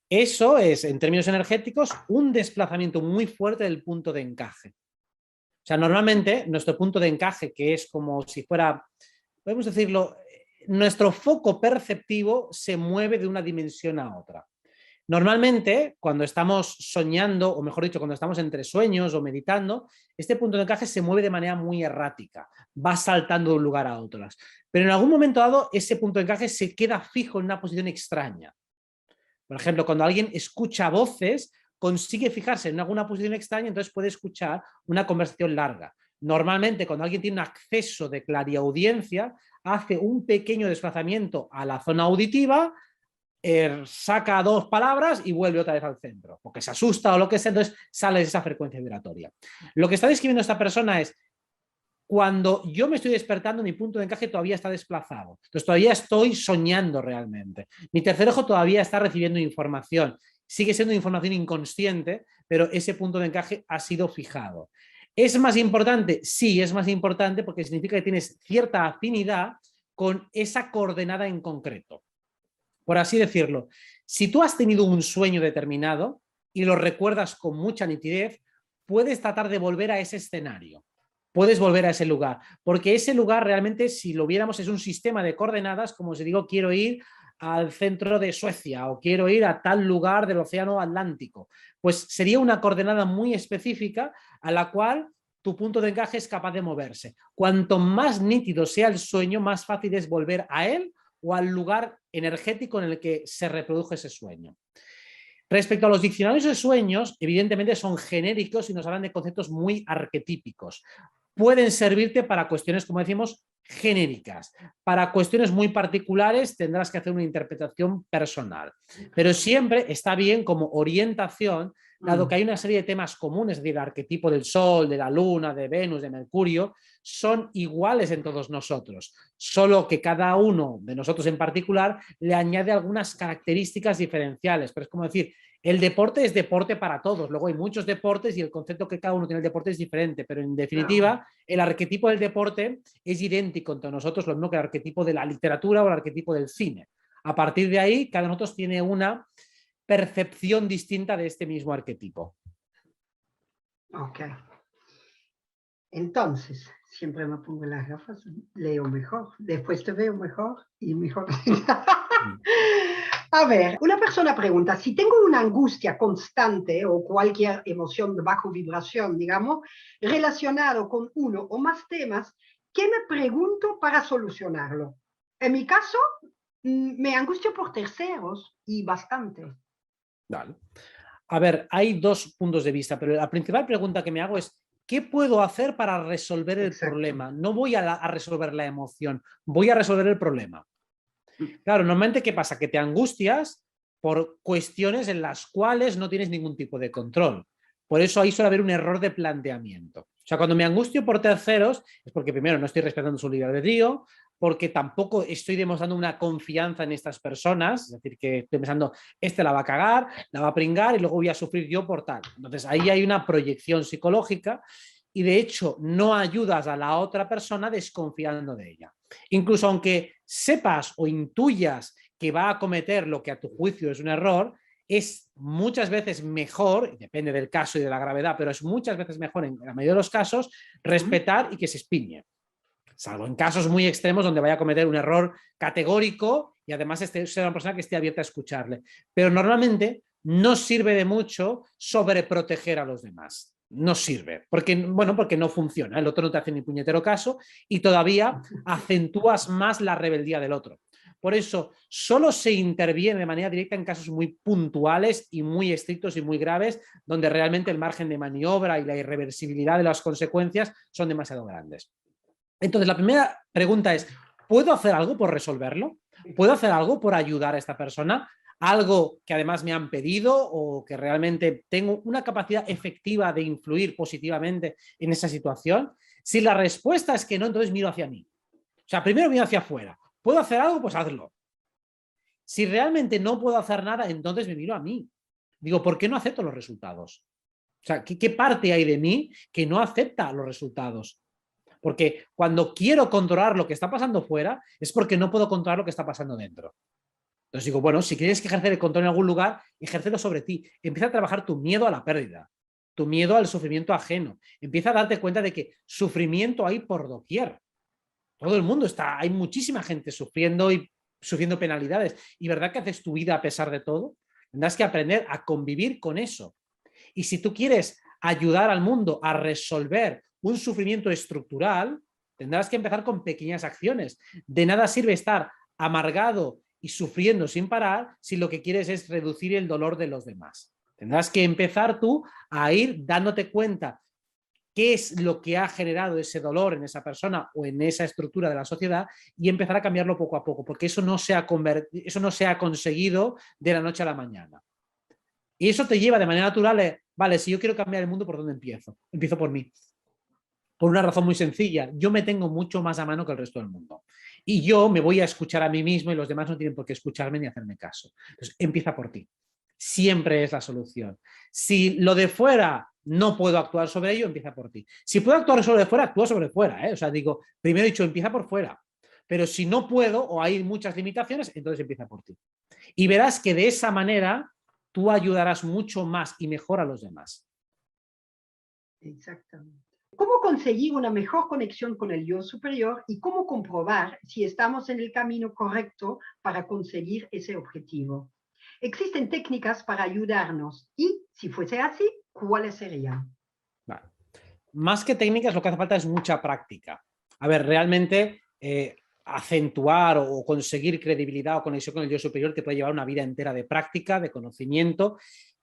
eso es, en términos energéticos, un desplazamiento muy fuerte del punto de encaje. O sea, normalmente nuestro punto de encaje, que es como si fuera, podemos decirlo, nuestro foco perceptivo se mueve de una dimensión a otra. Normalmente, cuando estamos soñando, o mejor dicho, cuando estamos entre sueños o meditando, este punto de encaje se mueve de manera muy errática, va saltando de un lugar a otro. Pero en algún momento dado, ese punto de encaje se queda fijo en una posición extraña. Por ejemplo, cuando alguien escucha voces, consigue fijarse en alguna posición extraña, entonces puede escuchar una conversación larga. Normalmente, cuando alguien tiene un acceso de clariaudiencia, hace un pequeño desplazamiento a la zona auditiva, saca dos palabras y vuelve otra vez al centro, porque se asusta o lo que sea, entonces sale de esa frecuencia vibratoria. Lo que está describiendo esta persona es cuando yo me estoy despertando, mi punto de encaje todavía está desplazado. Entonces todavía estoy soñando realmente. Mi tercer ojo todavía está recibiendo información. Sigue siendo información inconsciente, pero ese punto de encaje ha sido fijado. ¿Es más importante? Sí, es más importante porque significa que tienes cierta afinidad con esa coordenada en concreto. Por así decirlo, si tú has tenido un sueño determinado y lo recuerdas con mucha nitidez, puedes tratar de volver a ese escenario. Puedes volver a ese lugar, porque ese lugar realmente, si lo viéramos, es un sistema de coordenadas, como si digo, quiero ir al centro de Suecia o quiero ir a tal lugar del océano Atlántico. Pues sería una coordenada muy específica a la cual tu punto de encaje es capaz de moverse. Cuanto más nítido sea el sueño, más fácil es volver a él o al lugar energético en el que se reproduce ese sueño. Respecto a los diccionarios de sueños, evidentemente son genéricos y nos hablan de conceptos muy arquetípicos. Pueden servirte para cuestiones, como decimos, genéricas. Para cuestiones muy particulares tendrás que hacer una interpretación personal. Pero siempre está bien como orientación, dado que hay una serie de temas comunes, es decir, el arquetipo del Sol, de la Luna, de Venus, de Mercurio, son iguales en todos nosotros, solo que cada uno de nosotros en particular le añade algunas características diferenciales. Pero es como decir, el deporte es deporte para todos. Luego hay muchos deportes y el concepto que cada uno tiene del deporte es diferente, pero en definitiva, el arquetipo del deporte es idéntico entre nosotros, lo mismo que el arquetipo de la literatura o el arquetipo del cine. A partir de ahí, cada uno de nosotros tiene una percepción distinta de este mismo arquetipo. Ok. Entonces, siempre me pongo las gafas, leo mejor, después te veo mejor y mejor. A ver, una persona pregunta, si tengo una angustia constante o cualquier emoción de bajo vibración, digamos, relacionado con uno o más temas, ¿qué me pregunto para solucionarlo? En mi caso, me angustio por terceros y bastante. Vale. A ver, hay dos puntos de vista, pero la principal pregunta que me hago es, ¿qué puedo hacer para resolver el Exacto. problema? No voy a resolver la emoción, voy a resolver el problema. Claro, normalmente, ¿qué pasa? Que te angustias por cuestiones en las cuales no tienes ningún tipo de control. Por eso ahí suele haber un error de planteamiento. O sea, cuando me angustio por terceros es porque primero no estoy respetando su libre albedrío, porque tampoco estoy demostrando una confianza en estas personas, es decir, que estoy pensando, este la va a cagar, la va a pringar y luego voy a sufrir yo por tal. Entonces ahí hay una proyección psicológica y de hecho no ayudas a la otra persona desconfiando de ella. Incluso aunque sepas o intuyas que va a cometer lo que a tu juicio es un error, es muchas veces mejor, y depende del caso y de la gravedad, pero es muchas veces mejor en la mayoría de los casos respetar y que se espiñe. Salvo en casos muy extremos donde vaya a cometer un error categórico y además sea una persona que esté abierta a escucharle. Pero normalmente no sirve de mucho sobreproteger a los demás. No sirve, porque, bueno, porque no funciona. El otro no te hace ni puñetero caso y todavía acentúas más la rebeldía del otro. Por eso, solo se interviene de manera directa en casos muy puntuales y muy estrictos y muy graves, donde realmente el margen de maniobra y la irreversibilidad de las consecuencias son demasiado grandes. Entonces, la primera pregunta es, ¿puedo hacer algo por resolverlo? ¿Puedo hacer algo por ayudar a esta persona? Algo que además me han pedido o que realmente tengo una capacidad efectiva de influir positivamente en esa situación. Si la respuesta es que no, entonces miro hacia mí. O sea, primero miro hacia afuera. ¿Puedo hacer algo? Pues hazlo. Si realmente no puedo hacer nada, entonces me miro a mí. Digo, ¿por qué no acepto los resultados? O sea, ¿qué parte hay de mí que no acepta los resultados? Porque cuando quiero controlar lo que está pasando fuera, es porque no puedo controlar lo que está pasando dentro. Entonces digo, bueno, si quieres que ejercer el control en algún lugar, ejércelo sobre ti. Empieza a trabajar tu miedo a la pérdida, tu miedo al sufrimiento ajeno. Empieza a darte cuenta de que sufrimiento hay por doquier. Todo el mundo está, hay muchísima gente sufriendo y sufriendo penalidades. ¿Y verdad que haces tu vida a pesar de todo? Tendrás que aprender a convivir con eso. Y si tú quieres ayudar al mundo a resolver un sufrimiento estructural, tendrás que empezar con pequeñas acciones. De nada sirve estar amargado y sufriendo sin parar si lo que quieres es reducir el dolor de los demás. Tendrás que empezar tú a ir dándote cuenta qué es lo que ha generado ese dolor en esa persona o en esa estructura de la sociedad y empezar a cambiarlo poco a poco, porque eso no se ha conseguido de la noche a la mañana. Y eso te lleva de manera natural, vale, si yo quiero cambiar el mundo, ¿por dónde empiezo? Empiezo por mí. Por una razón muy sencilla, yo me tengo mucho más a mano que el resto del mundo. Y yo me voy a escuchar a mí mismo y los demás no tienen por qué escucharme ni hacerme caso. Entonces, empieza por ti. Siempre es la solución. Si lo de fuera no puedo actuar sobre ello, empieza por ti. Si puedo actuar sobre fuera, actúa sobre fuera. O sea, digo, primero he dicho, empieza por fuera. Pero si no puedo o hay muchas limitaciones, entonces empieza por ti. Y verás que de esa manera tú ayudarás mucho más y mejor a los demás. Exactamente. ¿Cómo conseguir una mejor conexión con el yo superior y cómo comprobar si estamos en el camino correcto para conseguir ese objetivo? Existen técnicas para ayudarnos y, si fuese así, ¿cuáles serían? Vale. Más que técnicas, lo que hace falta es mucha práctica. A ver, realmente acentuar o conseguir credibilidad o conexión con el yo superior te puede llevar una vida entera de práctica, de conocimiento,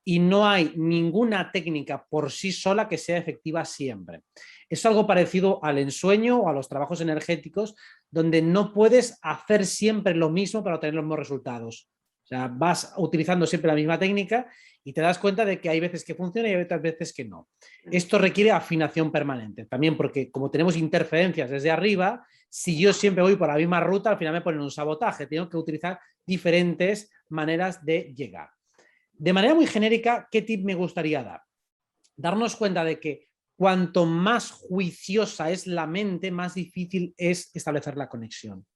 y no hay ninguna técnica por sí sola que sea efectiva siempre. Es algo parecido al ensueño o a los trabajos energéticos, donde no puedes hacer siempre lo mismo para obtener los mismos resultados. O sea, vas utilizando siempre la misma técnica y te das cuenta de que hay veces que funciona y hay otras veces que no. Esto requiere afinación permanente, también porque como tenemos interferencias desde arriba, si yo siempre voy por la misma ruta, al final me ponen un sabotaje, tengo que utilizar diferentes maneras de llegar. De manera muy genérica, ¿qué tip me gustaría dar? Darnos cuenta de que cuanto más juiciosa es la mente, más difícil es establecer la conexión.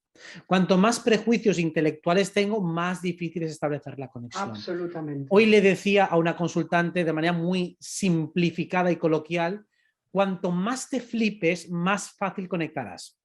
Cuanto más prejuicios intelectuales tengo, más difícil es establecer la conexión. Absolutamente. Hoy le decía a una consultante de manera muy simplificada y coloquial, cuanto más te flipes, más fácil conectarás.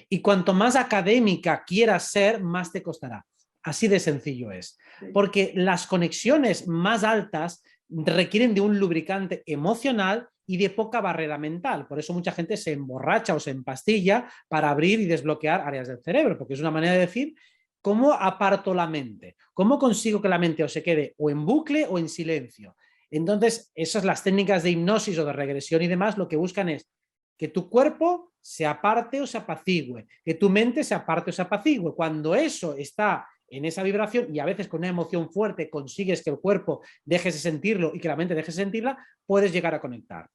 Y cuanto más académica quieras ser, más te costará. Así de sencillo es. Porque las conexiones más altas requieren de un lubricante emocional y de poca barrera mental. Por eso mucha gente se emborracha o se empastilla para abrir y desbloquear áreas del cerebro, porque es una manera de decir cómo aparto la mente, cómo consigo que la mente o se quede o en bucle o en silencio. Entonces, esas las técnicas de hipnosis o de regresión y demás, lo que buscan es que tu cuerpo se aparte o se apacigüe, que tu mente se aparte o se apacigüe. Cuando eso está en esa vibración y a veces con una emoción fuerte consigues que el cuerpo deje de sentirlo y que la mente deje de sentirla, puedes llegar a conectar.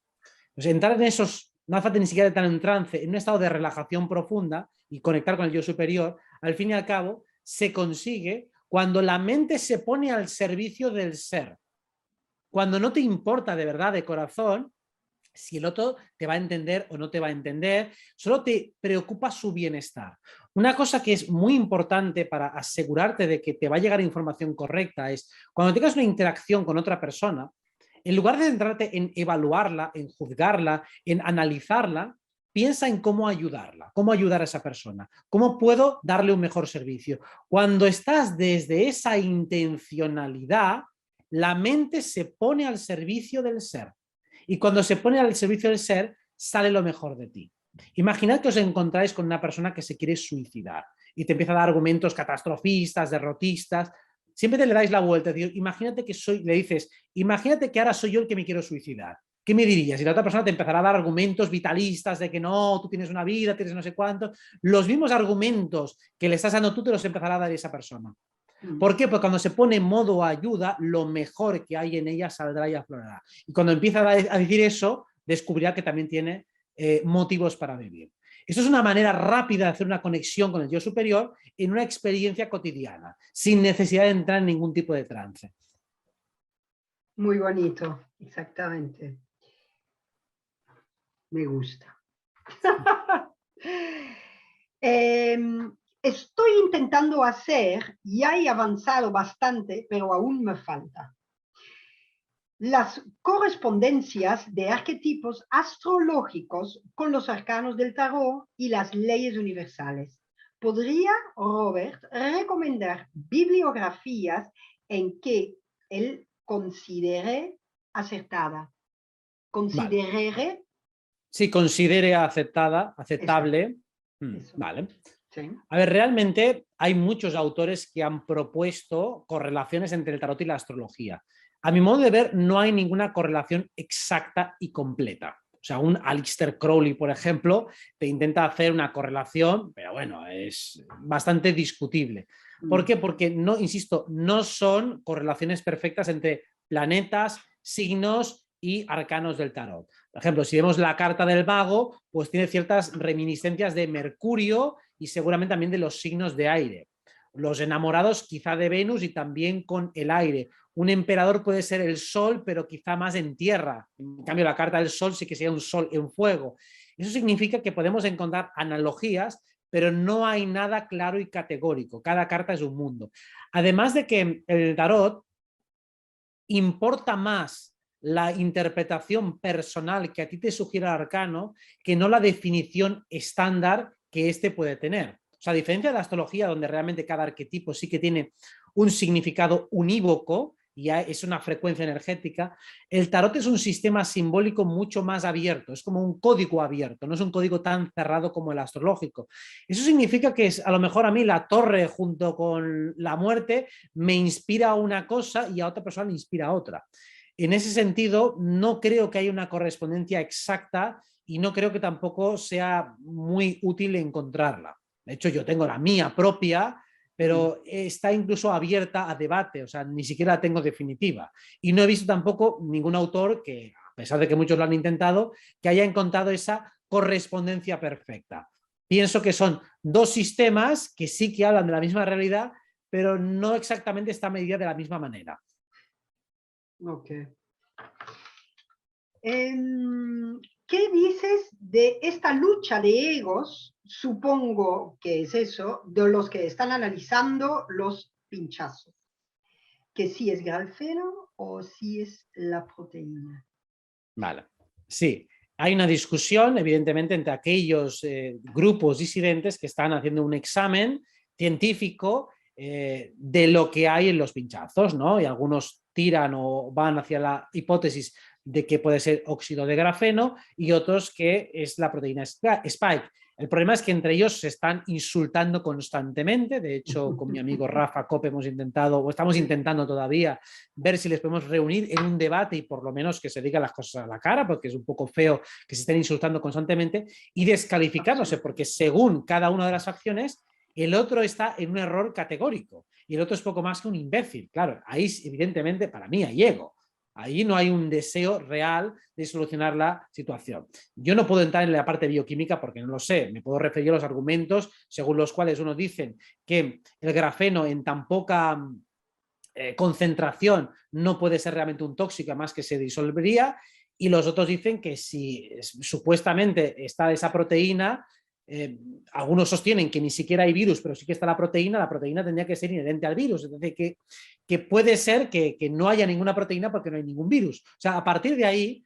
Pues entrar en esos, no hace falta ni siquiera estar en trance, en un estado de relajación profunda y conectar con el yo superior, al fin y al cabo se consigue cuando la mente se pone al servicio del ser. Cuando no te importa de verdad, de corazón, si el otro te va a entender o no te va a entender, solo te preocupa su bienestar. Una cosa que es muy importante para asegurarte de que te va a llegar información correcta es cuando tengas una interacción con otra persona, en lugar de centrarte en evaluarla, en juzgarla, en analizarla, piensa en cómo ayudarla, cómo ayudar a esa persona, cómo puedo darle un mejor servicio. Cuando estás desde esa intencionalidad, la mente se pone al servicio del ser. Y cuando se pone al servicio del ser, sale lo mejor de ti. Imaginad que os encontráis con una persona que se quiere suicidar y te empieza a dar argumentos catastrofistas, derrotistas. Siempre te le dais la vuelta. Imagínate que le dices, imagínate que ahora soy yo el que me quiero suicidar. ¿Qué me dirías? Y la otra persona te empezará a dar argumentos vitalistas de que no, tú tienes una vida, tienes no sé cuánto. Los mismos argumentos que le estás dando tú te los empezará a dar esa persona. ¿Por qué? Porque cuando se pone en modo ayuda, lo mejor que hay en ella saldrá y aflorará. Y cuando empieza a decir eso, descubrirá que también tiene motivos para vivir. Esto es una manera rápida de hacer una conexión con el yo superior en una experiencia cotidiana, sin necesidad de entrar en ningún tipo de trance. Muy bonito, exactamente. Me gusta. Estoy intentando hacer, ya he avanzado bastante, pero aún me falta. Las correspondencias de arquetipos astrológicos con los arcanos del tarot y las leyes universales. ¿Podría Robert recomendar bibliografías en que él considere acertada? Considere. Vale. Si considere aceptable. Eso. Vale. Sí. A ver, realmente hay muchos autores que han propuesto correlaciones entre el tarot y la astrología. A mi modo de ver, no hay ninguna correlación exacta y completa. O sea, un Aleister Crowley, por ejemplo, te intenta hacer una correlación, pero bueno, es bastante discutible. ¿Por qué? Porque no, insisto, no son correlaciones perfectas entre planetas, signos y arcanos del tarot. Por ejemplo, si vemos la carta del mago, pues tiene ciertas reminiscencias de Mercurio y seguramente también de los signos de aire. Los enamorados quizá de Venus y también con el aire. Un emperador puede ser el sol, pero quizá más en tierra. En cambio, la carta del sol sí que sería un sol en fuego. Eso significa que podemos encontrar analogías, pero no hay nada claro y categórico. Cada carta es un mundo. Además de que el tarot importa más la interpretación personal que a ti te sugiere el arcano que no la definición estándar que éste puede tener. O sea, a diferencia de la astrología, donde realmente cada arquetipo sí que tiene un significado unívoco, y es una frecuencia energética, el tarot es un sistema simbólico mucho más abierto, es como un código abierto, no es un código tan cerrado como el astrológico. Eso significa que a lo mejor a mí la torre junto con la muerte me inspira a una cosa y a otra persona le inspira a otra. En ese sentido, no creo que haya una correspondencia exacta y no creo que tampoco sea muy útil encontrarla. De hecho, yo tengo la mía propia, pero está incluso abierta a debate, o sea, ni siquiera la tengo definitiva. Y no he visto tampoco ningún autor que, a pesar de que muchos lo han intentado, que haya encontrado esa correspondencia perfecta. Pienso que son dos sistemas que sí que hablan de la misma realidad, pero no exactamente está medida de la misma manera. Ok. ¿Qué dices de esta lucha de egos? Supongo que es eso, de los que están analizando los pinchazos. Que si es grafeno o si es la proteína. Vale. Sí. hay una discusión, evidentemente, entre aquellos grupos disidentes que están haciendo un examen científico de lo que hay en los pinchazos, ¿no? Y algunos tiran o van hacia la hipótesis de que puede ser óxido de grafeno y otros que es la proteína Spike. El problema es que entre ellos se están insultando constantemente. De hecho, con mi amigo Rafa Cope hemos intentado, o estamos intentando todavía, ver si les podemos reunir en un debate y por lo menos que se digan las cosas a la cara, porque es un poco feo que se estén insultando constantemente y descalificándose, porque según cada una de las facciones, el otro está en un error categórico y el otro es poco más que un imbécil. Claro, ahí evidentemente para mí hay ego. Ahí no hay un deseo real de solucionar la situación. Yo no puedo entrar en la parte bioquímica porque no lo sé. Me puedo referir a los argumentos según los cuales unos dicen que el grafeno en tan poca concentración no puede ser realmente un tóxico, además que se disolvería, y los otros dicen que si supuestamente está esa proteína, algunos sostienen que ni siquiera hay virus, pero sí que está la proteína tendría que ser inherente al virus, es decir, que puede ser que no haya ninguna proteína porque no hay ningún virus. O sea, a partir de ahí,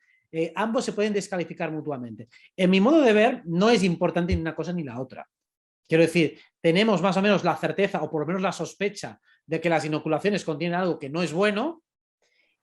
ambos se pueden descalificar mutuamente. En mi modo de ver, no es importante ni una cosa ni la otra. Quiero decir, tenemos más o menos la certeza o por lo menos la sospecha de que las inoculaciones contienen algo que no es bueno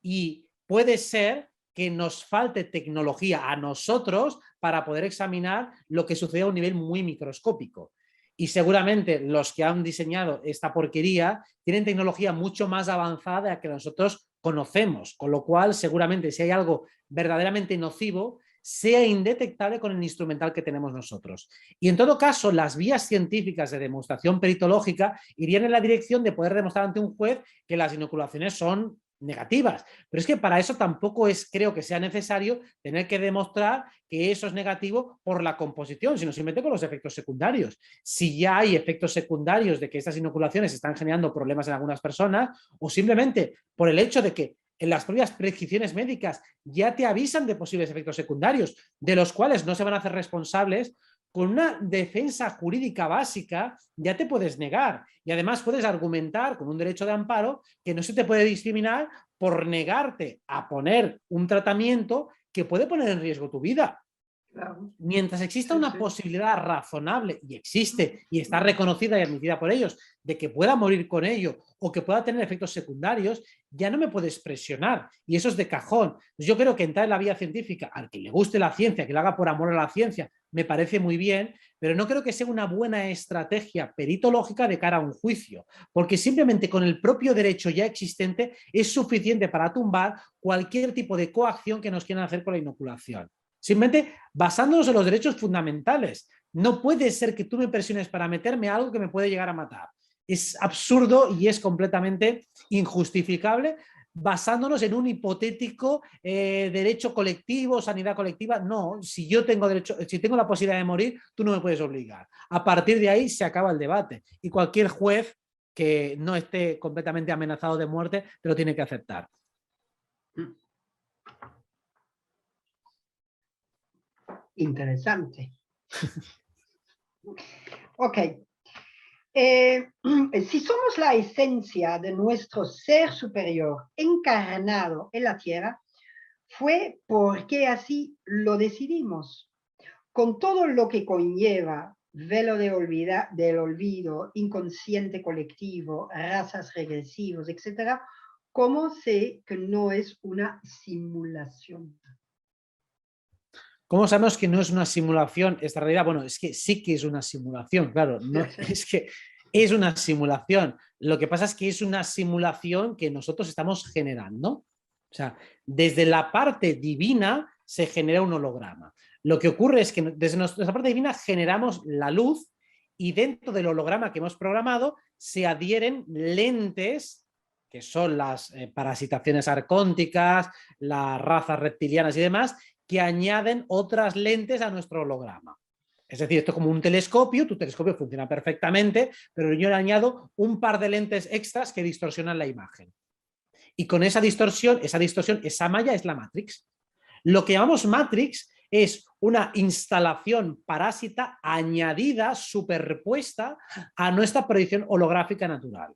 y puede ser que nos falte tecnología a nosotros para poder examinar lo que sucede a un nivel muy microscópico. Y seguramente los que han diseñado esta porquería tienen tecnología mucho más avanzada de la que nosotros conocemos, con lo cual seguramente si hay algo verdaderamente nocivo, sea indetectable con el instrumental que tenemos nosotros. Y en todo caso, las vías científicas de demostración peritológica irían en la dirección de poder demostrar ante un juez que las inoculaciones son negativas, pero es que para eso tampoco creo que sea necesario tener que demostrar que eso es negativo por la composición, sino simplemente con los efectos secundarios. Si ya hay efectos secundarios de que estas inoculaciones están generando problemas en algunas personas o simplemente por el hecho de que en las propias prescripciones médicas ya te avisan de posibles efectos secundarios, de los cuales no se van a hacer responsables, con una defensa jurídica básica ya te puedes negar y además puedes argumentar con un derecho de amparo que no se te puede discriminar por negarte a poner un tratamiento que puede poner en riesgo tu vida. Claro. Mientras exista una posibilidad razonable, y existe, y está reconocida y admitida por ellos, de que pueda morir con ello o que pueda tener efectos secundarios, ya no me puedes presionar. Y eso es de cajón. Yo creo que entrar en la vía científica, al que le guste la ciencia, que lo haga por amor a la ciencia, me parece muy bien, pero no creo que sea una buena estrategia peritológica de cara a un juicio, porque simplemente con el propio derecho ya existente es suficiente para tumbar cualquier tipo de coacción que nos quieran hacer con la inoculación. Simplemente basándonos en los derechos fundamentales. No puede ser que tú me presiones para meterme algo que me puede llegar a matar. Es absurdo y es completamente injustificable basándonos en un hipotético derecho colectivo, sanidad colectiva. No, si yo tengo derecho, si tengo la posibilidad de morir, tú no me puedes obligar. A partir de ahí se acaba el debate y cualquier juez que no esté completamente amenazado de muerte te lo tiene que aceptar. Interesante. Ok. Si somos la esencia de nuestro ser superior encarnado en la Tierra, fue porque así lo decidimos, con todo lo que conlleva velo del olvido, inconsciente colectivo, razas regresivos, etc. ¿Cómo sé que no es una simulación? ¿Cómo sabemos que no es una simulación esta realidad? Bueno, es que sí que es una simulación, claro, no, es que es una simulación. Lo que pasa es que es una simulación que nosotros estamos generando. O sea, desde la parte divina se genera un holograma. Lo que ocurre es que desde nuestra parte divina generamos la luz y dentro del holograma que hemos programado se adhieren lentes que son las parasitaciones arcónticas, las razas reptilianas y demás, que añaden otras lentes a nuestro holograma. Es decir, esto es como un telescopio, tu telescopio funciona perfectamente, pero yo le añado un par de lentes extras que distorsionan la imagen. Y con esa distorsión, esa malla es la Matrix. Lo que llamamos Matrix es una instalación parásita añadida, superpuesta a nuestra proyección holográfica natural.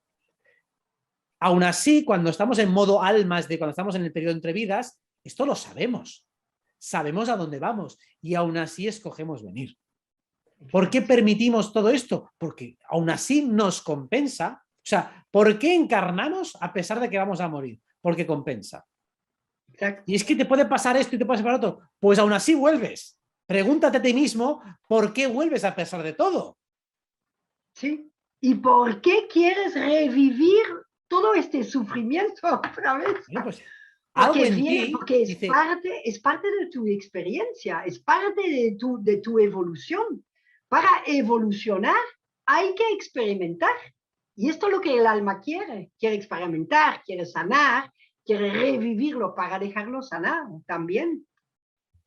Aún así, cuando estamos en modo almas, cuando estamos en el periodo entre vidas, esto lo sabemos. sabemos a dónde vamos y aún así escogemos venir. ¿Por qué permitimos todo esto? Porque aún así nos compensa. O sea, ¿por qué encarnamos a pesar de que vamos a morir? Porque compensa. Exacto. Y es que te puede pasar esto y te puede pasar otro. Pues aún así vuelves. Pregúntate a ti mismo por qué vuelves a pesar de todo. Sí. ¿Y por qué quieres revivir todo este sufrimiento otra vez? Bueno, pues algo en ti Porque dice, es parte de tu experiencia, es parte de tu evolución. Para evolucionar hay que experimentar. Y esto es lo que el alma quiere. Quiere experimentar, quiere sanar, quiere revivirlo para dejarlo sanar también.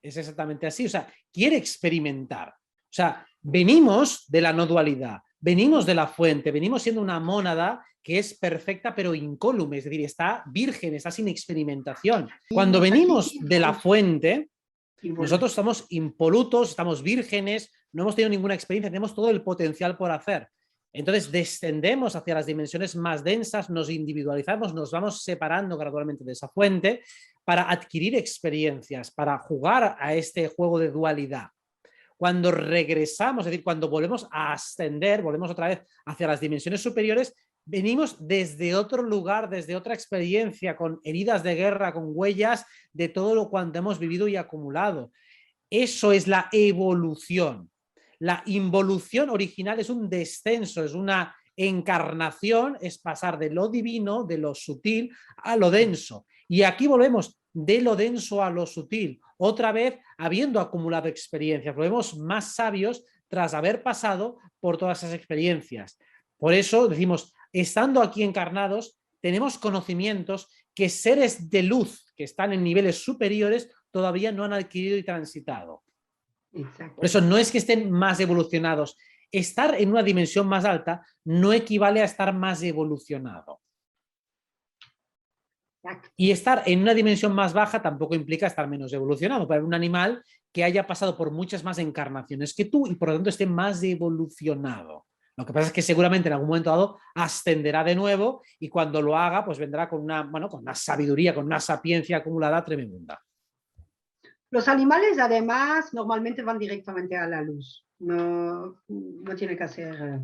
es exactamente así. O sea, quiere experimentar. O sea, venimos de la no dualidad, venimos de la fuente, venimos siendo una mónada que es perfecta pero incólume, es decir, está virgen, está sin experimentación. Cuando venimos de la fuente, nosotros estamos impolutos, estamos vírgenes, no hemos tenido ninguna experiencia, tenemos todo el potencial por hacer. Entonces descendemos hacia las dimensiones más densas, nos individualizamos, nos vamos separando gradualmente de esa fuente para adquirir experiencias, para jugar a este juego de dualidad. Cuando regresamos, es decir, cuando volvemos a ascender, volvemos otra vez hacia las dimensiones superiores, venimos desde otro lugar, desde otra experiencia, con heridas de guerra, con huellas de todo lo cuanto hemos vivido y acumulado. Eso es la evolución. La involución original es un descenso, es una encarnación, es pasar de lo divino, de lo sutil, a lo denso. Y aquí volvemos de lo denso a lo sutil, otra vez habiendo acumulado experiencias, volvemos más sabios tras haber pasado por todas esas experiencias. Por eso decimos, estando aquí encarnados, tenemos conocimientos que seres de luz que están en niveles superiores todavía no han adquirido y transitado. Exacto. Por eso no es que estén más evolucionados. Estar en una dimensión más alta no equivale a estar más evolucionado. Exacto. Y estar en una dimensión más baja tampoco implica estar menos evolucionado. Para un animal que haya pasado por muchas más encarnaciones que tú y por lo tanto esté más evolucionado. Lo que pasa es que seguramente en algún momento dado ascenderá de nuevo y cuando lo haga, pues vendrá con una, bueno, con una sabiduría, con una sapiencia acumulada tremenda. Los animales, además, normalmente van directamente a la luz. No tiene que hacer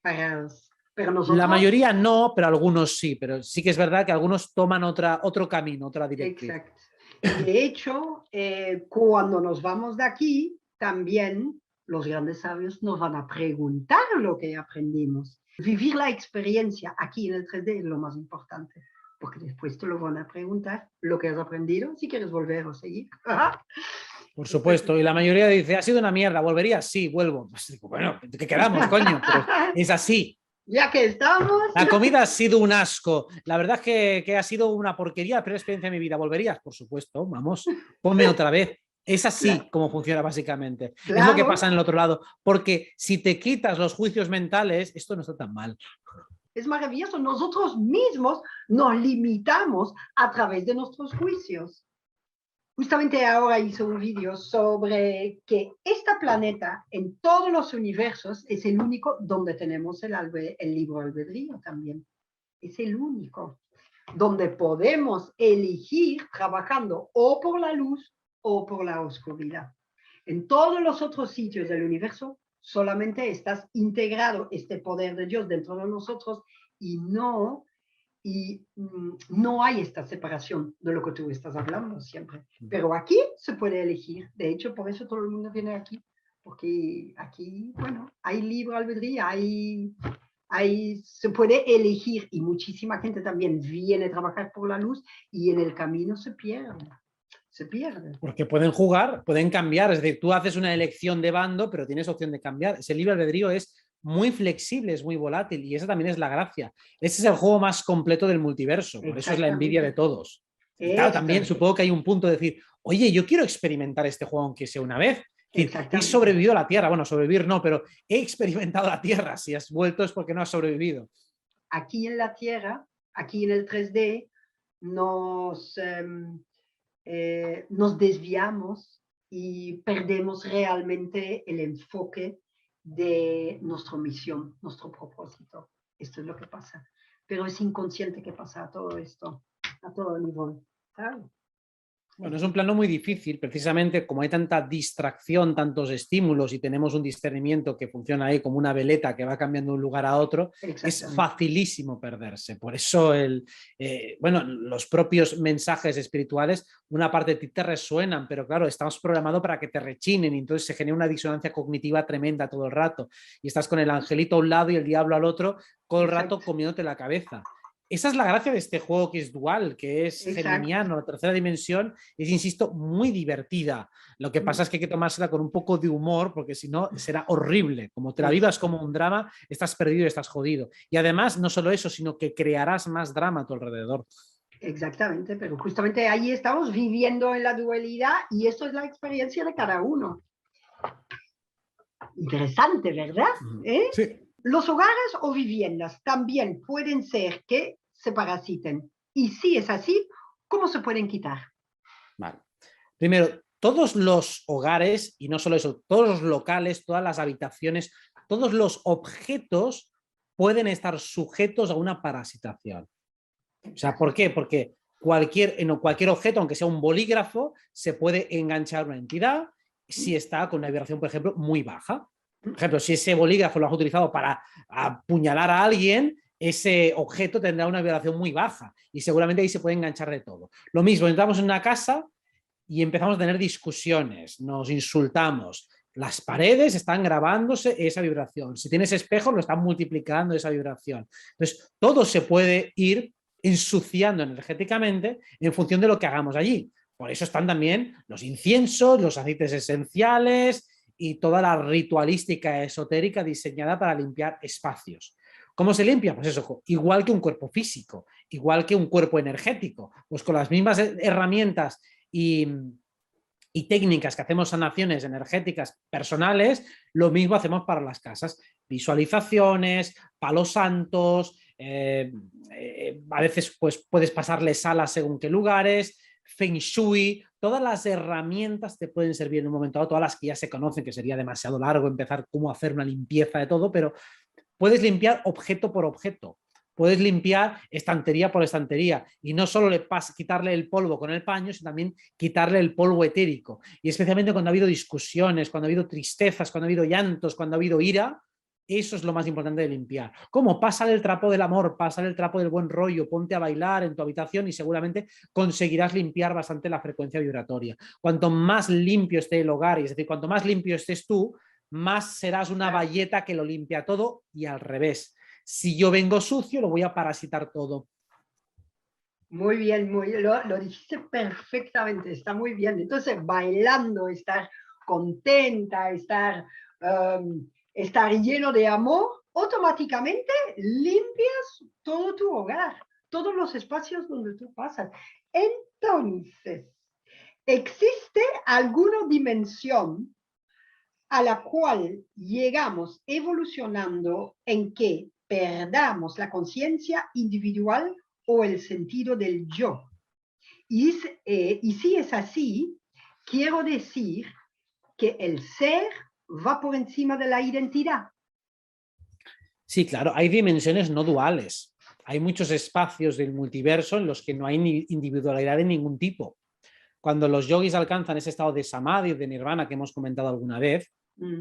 paradas. Pero La nosotros, mayoría no, pero algunos sí. Pero sí que es verdad que algunos toman otro camino, otra directriz. exacto. Y de hecho, cuando nos vamos de aquí, también los grandes sabios nos van a preguntar lo que aprendimos. Vivir la experiencia aquí en el 3D es lo más importante, porque después te lo van a preguntar lo que has aprendido, si quieres volver o seguir. Por supuesto, y la mayoría dice, ha sido una mierda, ¿volverías? Sí, vuelvo. Pues digo, bueno, ¿qué quedamos, coño? Pero es así. Ya que estamos. La comida ha sido un asco. La verdad es que ha sido una porquería, pero experiencia de mi vida. ¿Volverías? Por supuesto, vamos, ponme otra vez. Es así Claro, como funciona básicamente. Es lo que pasa claro, en el otro lado. Porque si te quitas los juicios mentales, esto no está tan mal. es maravilloso. Nosotros mismos nos limitamos a través de nuestros juicios. Justamente ahora hice un vídeo sobre que este planeta en todos los universos es el único donde tenemos el libre albedrío también. Es el único donde podemos elegir trabajando o por la luz o por la oscuridad. En todos los otros sitios del universo solamente estás integrado este poder de Dios dentro de nosotros y no hay esta separación de lo que tú estás hablando siempre. Pero aquí se puede elegir. De hecho, por eso todo el mundo viene aquí. Porque aquí, bueno, hay libre albedrío, se puede elegir y muchísima gente también viene a trabajar por la luz y en el camino se pierde. Se pierde. Porque pueden jugar, pueden cambiar. Es decir, tú haces una elección de bando, pero tienes opción de cambiar. Ese libre albedrío es muy flexible, es muy volátil y esa también es la gracia. Ese es el juego más completo del multiverso, por eso es la envidia de todos. Y claro, también supongo que hay un punto de decir, oye, yo quiero experimentar este juego aunque sea una vez. Es decir, he sobrevivido a la Tierra. Bueno, sobrevivir no, pero he experimentado la Tierra. Si has vuelto es porque no has sobrevivido. Aquí en la Tierra, aquí en el 3D, nos desviamos y perdemos realmente el enfoque de nuestra misión, nuestro propósito. Esto es lo que pasa. Pero es inconsciente que pasa todo esto, a todo nivel. ¿Sabes? Bueno, es un plano muy difícil, precisamente como hay tanta distracción, tantos estímulos y tenemos un discernimiento que funciona ahí como una veleta que va cambiando de un lugar a otro, es Exactamente. facilísimo perderse. Por eso bueno, los propios mensajes espirituales, una parte de ti te resuenan, pero claro, estamos programados para que te rechinen y entonces se genera una disonancia cognitiva tremenda todo el rato. Y estás con el angelito a un lado y el diablo al otro, todo el rato Exacto. comiéndote la cabeza. Esa es la gracia de este juego que es dual, que es Exacto. geminiano, la tercera dimensión, es, insisto, muy divertida. Lo que pasa es que hay que tomársela con un poco de humor, porque si no será horrible. Como te la vivas como un drama, estás perdido y estás jodido. Y además, no solo eso, sino que crearás más drama a tu alrededor. Exactamente, pero justamente ahí estamos viviendo en la dualidad y esto es la experiencia de cada uno. Interesante, ¿verdad? ¿Eh? Sí. Los hogares o viviendas también pueden ser que se parasiten. Y si es así, ¿cómo se pueden quitar? Vale. Primero, todos los hogares, y no solo eso, todos los locales, todas las habitaciones, todos los objetos pueden estar sujetos a una parasitación. O sea, ¿por qué? Porque cualquier objeto, aunque sea un bolígrafo, se puede enganchar una entidad si está con una vibración, por ejemplo, muy baja. Por ejemplo, si ese bolígrafo lo has utilizado para apuñalar a alguien, ese objeto tendrá una vibración muy baja y seguramente ahí se puede enganchar de todo. Lo mismo, entramos en una casa y empezamos a tener discusiones, nos insultamos. Las paredes están grabándose esa vibración. Si tienes espejos, lo están multiplicando esa vibración. Entonces, todo se puede ir ensuciando energéticamente en función de lo que hagamos allí. Por eso están también los inciensos, los aceites esenciales y toda la ritualística esotérica diseñada para limpiar espacios. ¿Cómo se limpia? Pues eso, igual que un cuerpo físico, igual que un cuerpo energético, pues con las mismas herramientas y, y técnicas que hacemos sanaciones energéticas personales, lo mismo hacemos para las casas. Visualizaciones, palos santos, a veces pues, puedes pasarle salas según qué lugares, feng shui, todas las herramientas te pueden servir en un momento dado, todas las que ya se conocen, que sería demasiado largo empezar cómo hacer una limpieza de todo, pero puedes limpiar objeto por objeto. Puedes limpiar estantería por estantería y no solo quitarle el polvo con el paño, sino también quitarle el polvo etérico. Y especialmente cuando ha habido discusiones, cuando ha habido tristezas, cuando ha habido llantos, cuando ha habido ira, eso es lo más importante de limpiar. ¿Cómo? Pásale el trapo del amor, pásale el trapo del buen rollo, ponte a bailar en tu habitación y seguramente conseguirás limpiar bastante la frecuencia vibratoria. Cuanto más limpio esté el hogar, es decir, cuanto más limpio estés tú, más serás una bayeta que lo limpia todo y al revés. Si yo vengo sucio, lo voy a parasitar todo. Muy bien, lo dijiste perfectamente, está muy bien. Entonces, bailando, estar contenta, estar lleno de amor, automáticamente limpias todo tu hogar, todos los espacios donde tú pasas. Entonces, ¿existe alguna dimensión a la cual llegamos evolucionando en que perdamos la conciencia individual o el sentido del yo? Y si es así, quiero decir que el ser va por encima de la identidad. Sí, claro, hay dimensiones no duales. Hay muchos espacios del multiverso en los que no hay individualidad de ningún tipo. Cuando los yogis alcanzan ese estado de samadhi, de nirvana que hemos comentado alguna vez,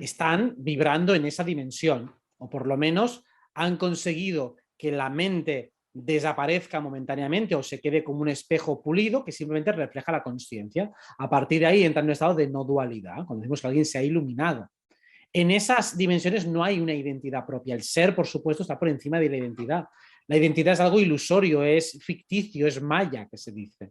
están vibrando en esa dimensión, o por lo menos han conseguido que la mente desaparezca momentáneamente o se quede como un espejo pulido que simplemente refleja la consciencia. A partir de ahí entra en un estado de no dualidad, cuando decimos que alguien se ha iluminado. En esas dimensiones no hay una identidad propia. El ser, por supuesto, está por encima de la identidad. La identidad es algo ilusorio, es ficticio, es maya, que se dice.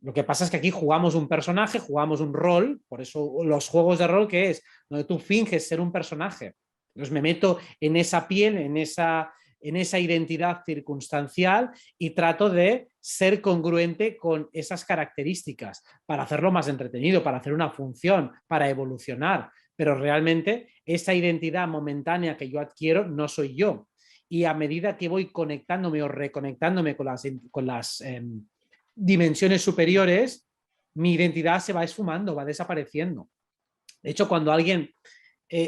Lo que pasa es que aquí jugamos un personaje, jugamos un rol, por eso los juegos de rol, ¿qué es? Donde tú finges ser un personaje. Entonces me meto en esa piel, en esa identidad circunstancial y trato de ser congruente con esas características para hacerlo más entretenido, para hacer una función, para evolucionar. Pero realmente esa identidad momentánea que yo adquiero no soy yo. Y a medida que voy conectándome o reconectándome con las dimensiones superiores, mi identidad se va esfumando, va desapareciendo. De hecho, cuando alguien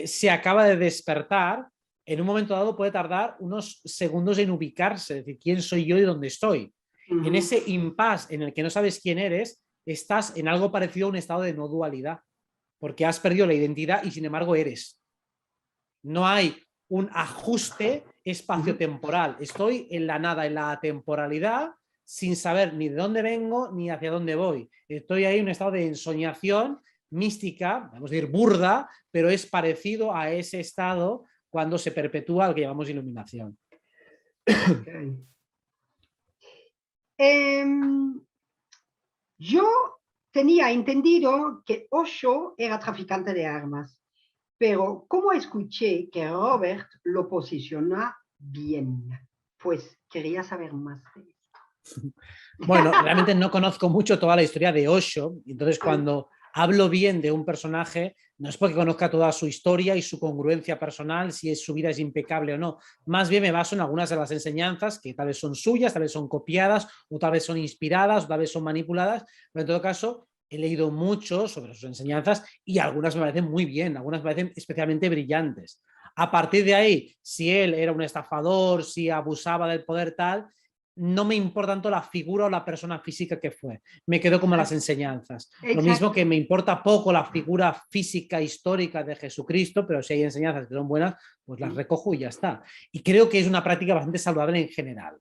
se acaba de despertar, en un momento dado puede tardar unos segundos en ubicarse, es decir, quién soy yo y dónde estoy. En ese impasse en el que no sabes quién eres, estás en algo parecido a un estado de no dualidad, porque has perdido la identidad y sin embargo eres. No hay un ajuste espacio-temporal. Estoy en la nada, en la atemporalidad, sin saber ni de dónde vengo ni hacia dónde voy. Estoy ahí en un estado de ensoñación mística, vamos a decir burda, pero es parecido a ese estado cuando se perpetúa al que llamamos iluminación. Okay. Yo tenía entendido que Osho era traficante de armas, pero como escuché que Robert lo posiciona bien, pues quería saber más de esto. Bueno, realmente no conozco mucho toda la historia de Osho, entonces cuando hablo bien de un personaje, no es porque conozca toda su historia y su congruencia personal, si su vida es impecable o no. Más bien me baso en algunas de las enseñanzas que tal vez son suyas, tal vez son copiadas, o tal vez son inspiradas, o tal vez son manipuladas, pero en todo caso he leído mucho sobre sus enseñanzas y algunas me parecen muy bien, algunas me parecen especialmente brillantes. A partir de ahí, si él era un estafador, si abusaba del poder tal, no me importa tanto la figura o la persona física que fue, me quedo como las enseñanzas. Lo mismo que me importa poco la figura física histórica de Jesucristo, pero si hay enseñanzas que son buenas, pues las recojo y ya está. Y creo que es una práctica bastante saludable en general.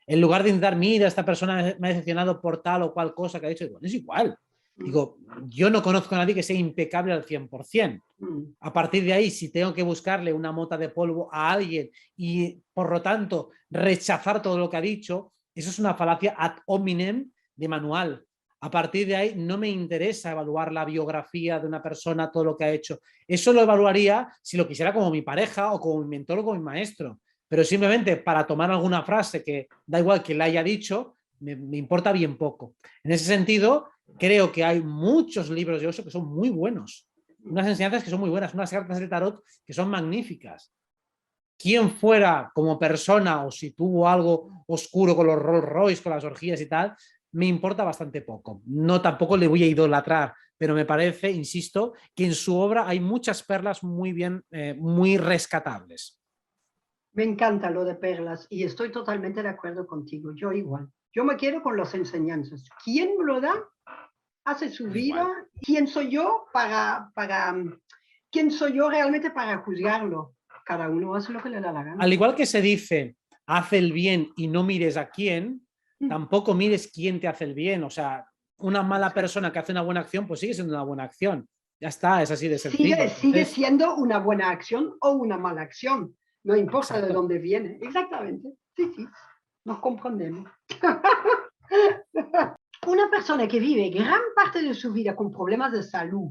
En lugar de intentar, mira, esta persona me ha decepcionado por tal o cual cosa que ha dicho, bueno, es igual. Digo, yo no conozco a nadie que sea impecable al 100%. A partir de ahí, si tengo que buscarle una mota de polvo a alguien y, por lo tanto, rechazar todo lo que ha dicho, eso es una falacia ad hominem de manual. A partir de ahí, no me interesa evaluar la biografía de una persona, todo lo que ha hecho. Eso lo evaluaría si lo quisiera como mi pareja o como mi mentor o como mi maestro. Pero simplemente para tomar alguna frase que da igual que la haya dicho, me importa bien poco. En ese sentido, creo que hay muchos libros de Osho que son muy buenos. Unas enseñanzas que son muy buenas, unas cartas de tarot que son magníficas. Quien fuera como persona o si tuvo algo oscuro con los Rolls Royce, con las orgías y tal, me importa bastante poco. No tampoco le voy a idolatrar, pero me parece, insisto, que en su obra hay muchas perlas muy bien, muy rescatables. Me encanta lo de perlas y estoy totalmente de acuerdo contigo. Yo igual. Yo me quedo con las enseñanzas. ¿Quién me lo da? Hace su vida. Igual. ¿Quién soy yo quién soy yo realmente para juzgarlo? Cada uno hace lo que le da la gana. Al igual que se dice, haz el bien y no mires a quién, tampoco mires quién te hace el bien. O sea, una mala persona que hace una buena acción, pues sigue siendo una buena acción. Ya está, es así de sencillo. Sigue siendo una buena acción o una mala acción. No importa Exacto. de dónde viene. Exactamente. Sí, sí. Nos comprendemos. Una persona que vive gran parte de su vida con problemas de salud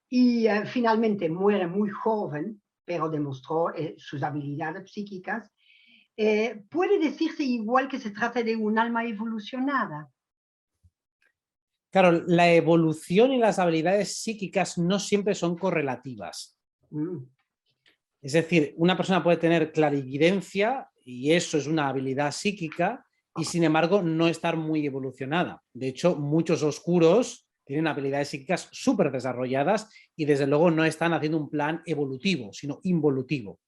y finalmente muere muy joven, pero demostró sus habilidades psíquicas, puede decirse igual que se trata de un alma evolucionada. Claro, la evolución y las habilidades psíquicas no siempre son correlativas. Es decir, una persona puede tener clarividencia y eso es una habilidad psíquica y sin embargo no estar muy evolucionada. De hecho, muchos oscuros tienen habilidades psíquicas súper desarrolladas y desde luego no están haciendo un plan evolutivo, sino involutivo.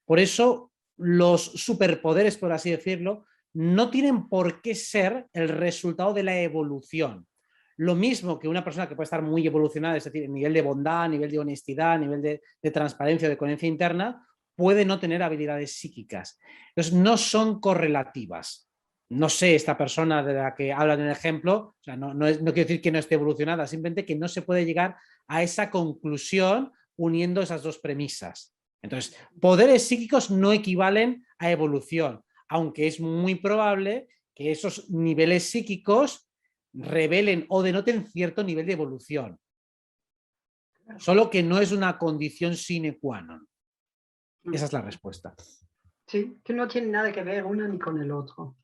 Por eso los superpoderes, por así decirlo, no tienen por qué ser el resultado de la evolución. Lo mismo que una persona que puede estar muy evolucionada, es decir, a nivel de bondad, a nivel de honestidad, a nivel de transparencia, de coherencia interna, puede no tener habilidades psíquicas. Entonces, no son correlativas. No sé, esta persona de la que hablan en el ejemplo, o sea, no quiero decir que no esté evolucionada, simplemente que no se puede llegar a esa conclusión uniendo esas dos premisas. Entonces, poderes psíquicos no equivalen a evolución, aunque es muy probable que esos niveles psíquicos revelen o denoten cierto nivel de evolución. Solo que no es una condición sine qua non. Esa es la respuesta. Sí, que no tiene nada que ver uno ni con el otro.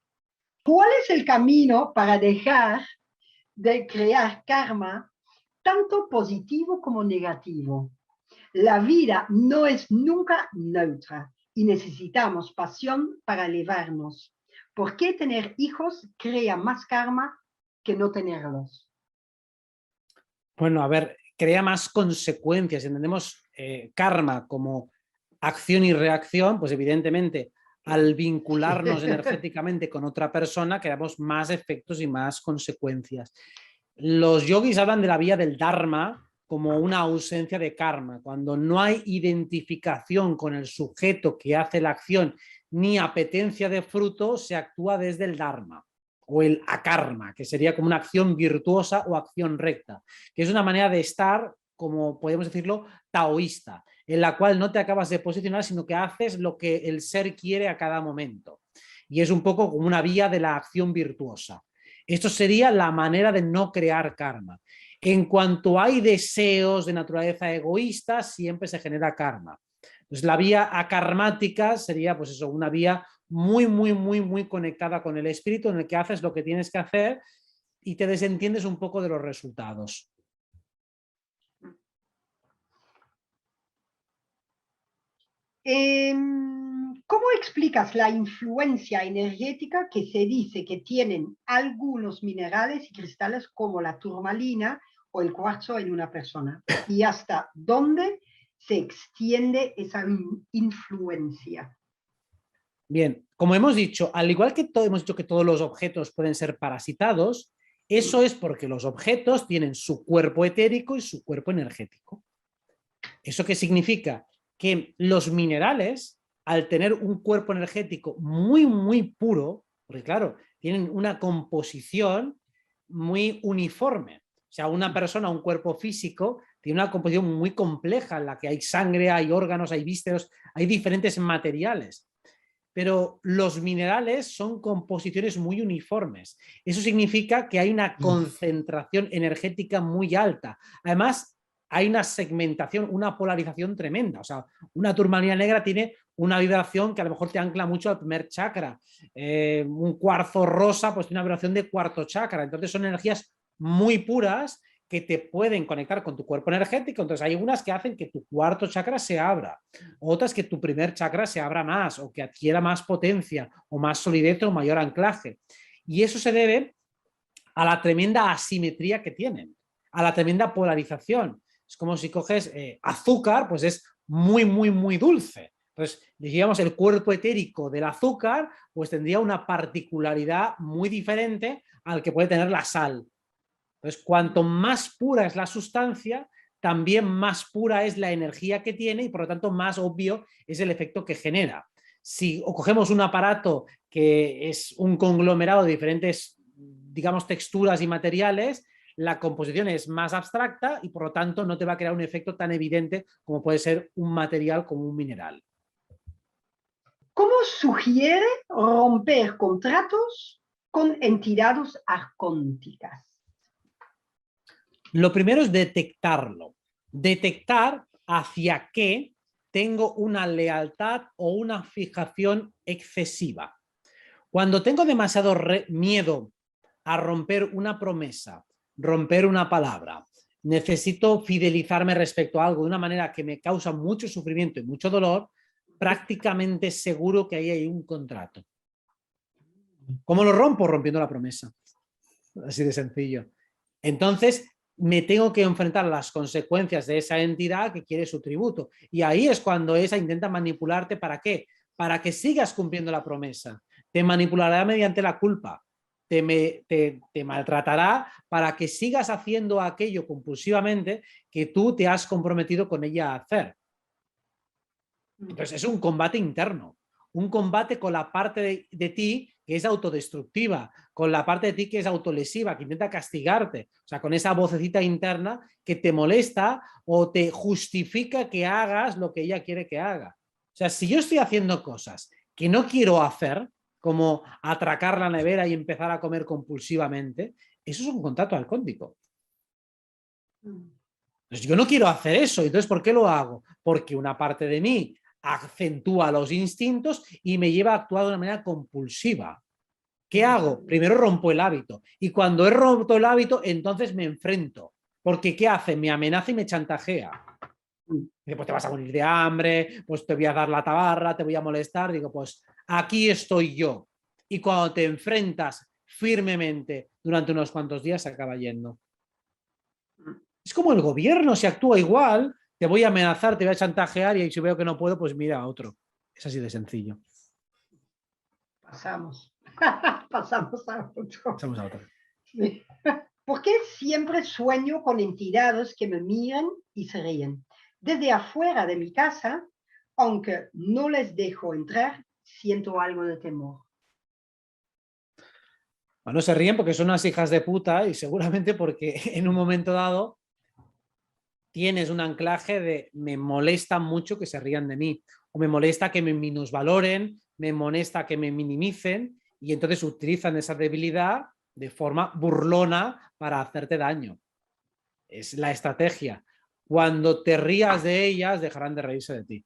¿Cuál es el camino para dejar de crear karma, tanto positivo como negativo? La vida no es nunca neutra y necesitamos pasión para elevarnos. ¿Por qué tener hijos crea más karma que no tenerlos? Bueno, a ver, crea más consecuencias. Entendemos karma como acción y reacción, pues evidentemente al vincularnos energéticamente con otra persona creamos más efectos y más consecuencias. Los yogis hablan de la vía del Dharma como una ausencia de karma. Cuando no hay identificación con el sujeto que hace la acción ni apetencia de fruto, se actúa desde el Dharma o el akarma, que sería como una acción virtuosa o acción recta, que es una manera de estar, como podemos decirlo, taoísta, en la cual no te acabas de posicionar, sino que haces lo que el ser quiere a cada momento. Y es un poco como una vía de la acción virtuosa. Esto sería la manera de no crear karma. En cuanto hay deseos de naturaleza egoísta, siempre se genera karma. Entonces, la vía akarmática sería, pues eso, una vía muy conectada con el espíritu, en el que haces lo que tienes que hacer y te desentiendes un poco de los resultados. ¿Cómo explicas la influencia energética que se dice que tienen algunos minerales y cristales como la turmalina o el cuarzo en una persona? ¿Y hasta dónde se extiende esa influencia? Bien, como hemos dicho, al igual que hemos dicho que todos los objetos pueden ser parasitados, eso es porque los objetos tienen su cuerpo etérico y su cuerpo energético. ¿Eso qué significa? Que los minerales, al tener un cuerpo energético muy puro, porque claro, tienen una composición muy uniforme. O sea, una persona, un cuerpo físico, tiene una composición muy compleja en la que hay sangre, hay órganos, hay vísceros, hay diferentes materiales. Pero los minerales son composiciones muy uniformes. Eso significa que hay una concentración energética muy alta. Además, hay una segmentación, una polarización tremenda. O sea, una turmalina negra tiene una vibración que a lo mejor te ancla mucho al primer chakra. Un cuarzo rosa pues tiene una vibración de cuarto chakra. Entonces son energías muy puras que te pueden conectar con tu cuerpo energético. Entonces hay unas que hacen que tu cuarto chakra se abra, otras que tu primer chakra se abra más o que adquiera más potencia o más solidez o mayor anclaje. Y eso se debe a la tremenda asimetría que tienen, a la tremenda polarización. Es como si coges azúcar, pues es muy dulce. Entonces, digamos, el cuerpo etérico del azúcar, pues tendría una particularidad muy diferente al que puede tener la sal. Entonces, cuanto más pura es la sustancia, también más pura es la energía que tiene y por lo tanto más obvio es el efecto que genera. Si cogemos un aparato que es un conglomerado de diferentes, digamos, texturas y materiales, la composición es más abstracta y por lo tanto no te va a crear un efecto tan evidente como puede ser un material como un mineral. ¿Cómo sugiere romper contratos con entidades arcónticas? Lo primero es detectarlo. Detectar hacia qué tengo una lealtad o una fijación excesiva. Cuando tengo demasiado miedo a romper una promesa, romper una palabra, necesito fidelizarme respecto a algo de una manera que me causa mucho sufrimiento y mucho dolor, prácticamente seguro que ahí hay un contrato. ¿Cómo lo rompo? Rompiendo la promesa. Así de sencillo. Entonces, me tengo que enfrentar a las consecuencias de esa entidad que quiere su tributo. Y ahí es cuando esa intenta manipularte. ¿Para qué? Para que sigas cumpliendo la promesa. Te manipulará mediante la culpa. Te maltratará para que sigas haciendo aquello compulsivamente que tú te has comprometido con ella a hacer. Entonces es un combate interno, un combate con la parte de ti que es autodestructiva, con la parte de ti que es autolesiva, que intenta castigarte, o sea, con esa vocecita interna que te molesta o te justifica que hagas lo que ella quiere que haga. O sea, si yo estoy haciendo cosas que no quiero hacer, como atracar la nevera y empezar a comer compulsivamente, eso es un contrato alcohólico. Entonces, yo no quiero hacer eso, entonces ¿por qué lo hago? Porque una parte de mí acentúa los instintos y me lleva a actuar de una manera compulsiva. ¿Qué hago? Primero rompo el hábito y cuando he roto el hábito, entonces me enfrento. Porque ¿qué hace? Me amenaza y me chantajea. Dice, pues te vas a morir de hambre, pues te voy a dar la tabarra, te voy a molestar. Digo, pues aquí estoy yo. Y cuando te enfrentas firmemente durante unos cuantos días, se acaba yendo. Es como el gobierno, si actúa igual, te voy a amenazar, te voy a chantajear y si veo que no puedo, pues mira a otro. Es así de sencillo. Pasamos. Pasamos a otro. Pasamos a otro. Sí. ¿Por qué siempre sueño con entidades que me miran y se ríen. Desde afuera de mi casa, aunque no les dejo entrar, siento algo de temor. Bueno, se ríen porque son unas hijas de puta y seguramente porque en un momento dado tienes un anclaje de me molesta mucho que se rían de mí o me molesta que me minusvaloren, me molesta que me minimicen y entonces utilizan esa debilidad de forma burlona para hacerte daño. Es la estrategia. Cuando te rías de ellas, dejarán de reírse de ti.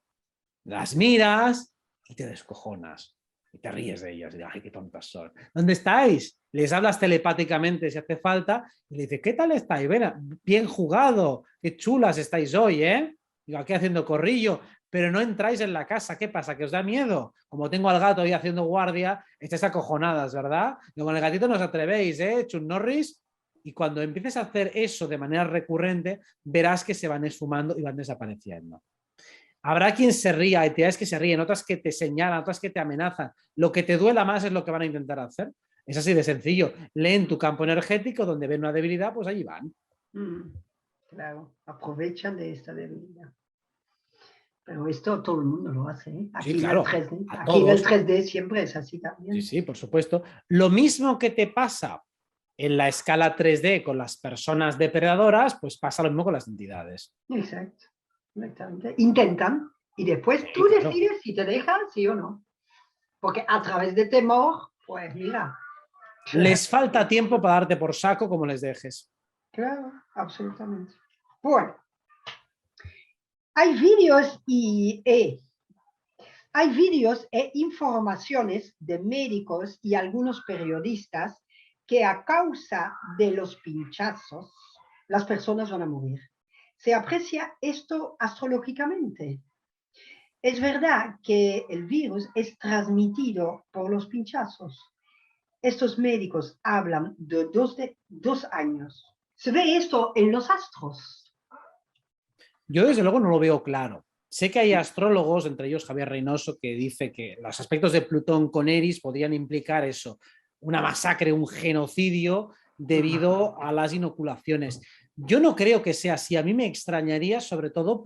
Las miras y te descojonas. Y te ríes de ellas. Y, ay, qué tontas son. ¿Dónde estáis? Les hablas telepáticamente si hace falta. Y le dices, ¿qué tal estáis? Bien jugado. Qué chulas estáis hoy, ¿eh? Digo, aquí haciendo corrillo. Pero no entráis en la casa. ¿Qué pasa? ¿Que os da miedo? Como tengo al gato ahí haciendo guardia, estáis acojonadas, ¿verdad? Digo, con el gatito no os atrevéis, ¿eh? Chuck Norris. Y cuando empieces a hacer eso de manera recurrente, verás que se van esfumando y van desapareciendo. Habrá quien se ría, entidades que se ríen, otras que te señalan, otras que te amenazan. Lo que te duela más es lo que van a intentar hacer. Es así de sencillo. Leen tu campo energético, donde ven una debilidad, pues allí van. Claro, aprovechan de esta debilidad. Pero esto todo el mundo lo hace, ¿eh? Aquí, Sí, claro, en el 3D, a aquí en el todos. 3D siempre es así también. Sí, sí, por supuesto. Lo mismo que te pasa en la escala 3D con las personas depredadoras, pues pasa lo mismo con las entidades. Exacto, exactamente. Intentan y después tú Claro. decides si te dejan, sí o no. Porque a través de temor, pues mira. Les falta tiempo para darte por saco como les dejes. Claro, absolutamente. Bueno, hay vídeos hay vídeos e informaciones de médicos y algunos periodistas que a causa de los pinchazos las personas van a morir. ¿Se aprecia esto astrológicamente? Es verdad que el virus es transmitido por los pinchazos. Estos médicos hablan de 2 años. ¿Se ve esto en los astros? Yo desde luego no lo veo claro. Sé que hay astrólogos, entre ellos Javier Reynoso, que dice que los aspectos de Plutón con Eris podrían implicar eso, una masacre, un genocidio debido a las inoculaciones. Yo no creo que sea así. A mí me extrañaría, sobre todo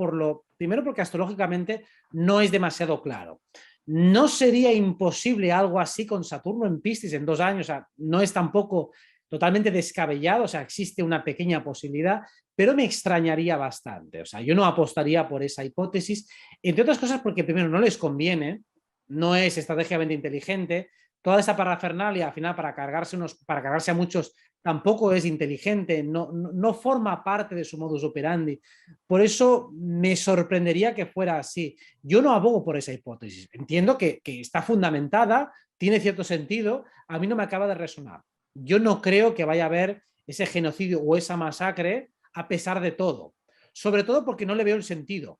primero porque astrológicamente no es demasiado claro. No sería imposible algo así con Saturno en Piscis en 2 años, o sea, no es tampoco totalmente descabellado, o sea, existe una pequeña posibilidad, pero me extrañaría bastante. O sea, yo no apostaría por esa hipótesis, entre otras cosas porque primero no les conviene, no es estratégicamente inteligente, toda esa parafernalia al final para cargarse a muchos tampoco es inteligente, no forma parte de su modus operandi. Por eso me sorprendería que fuera así. Yo no abogo por esa hipótesis. Entiendo que está fundamentada, tiene cierto sentido, a mí no me acaba de resonar. Yo no creo que vaya a haber ese genocidio o esa masacre a pesar de todo. Sobre todo porque no le veo el sentido.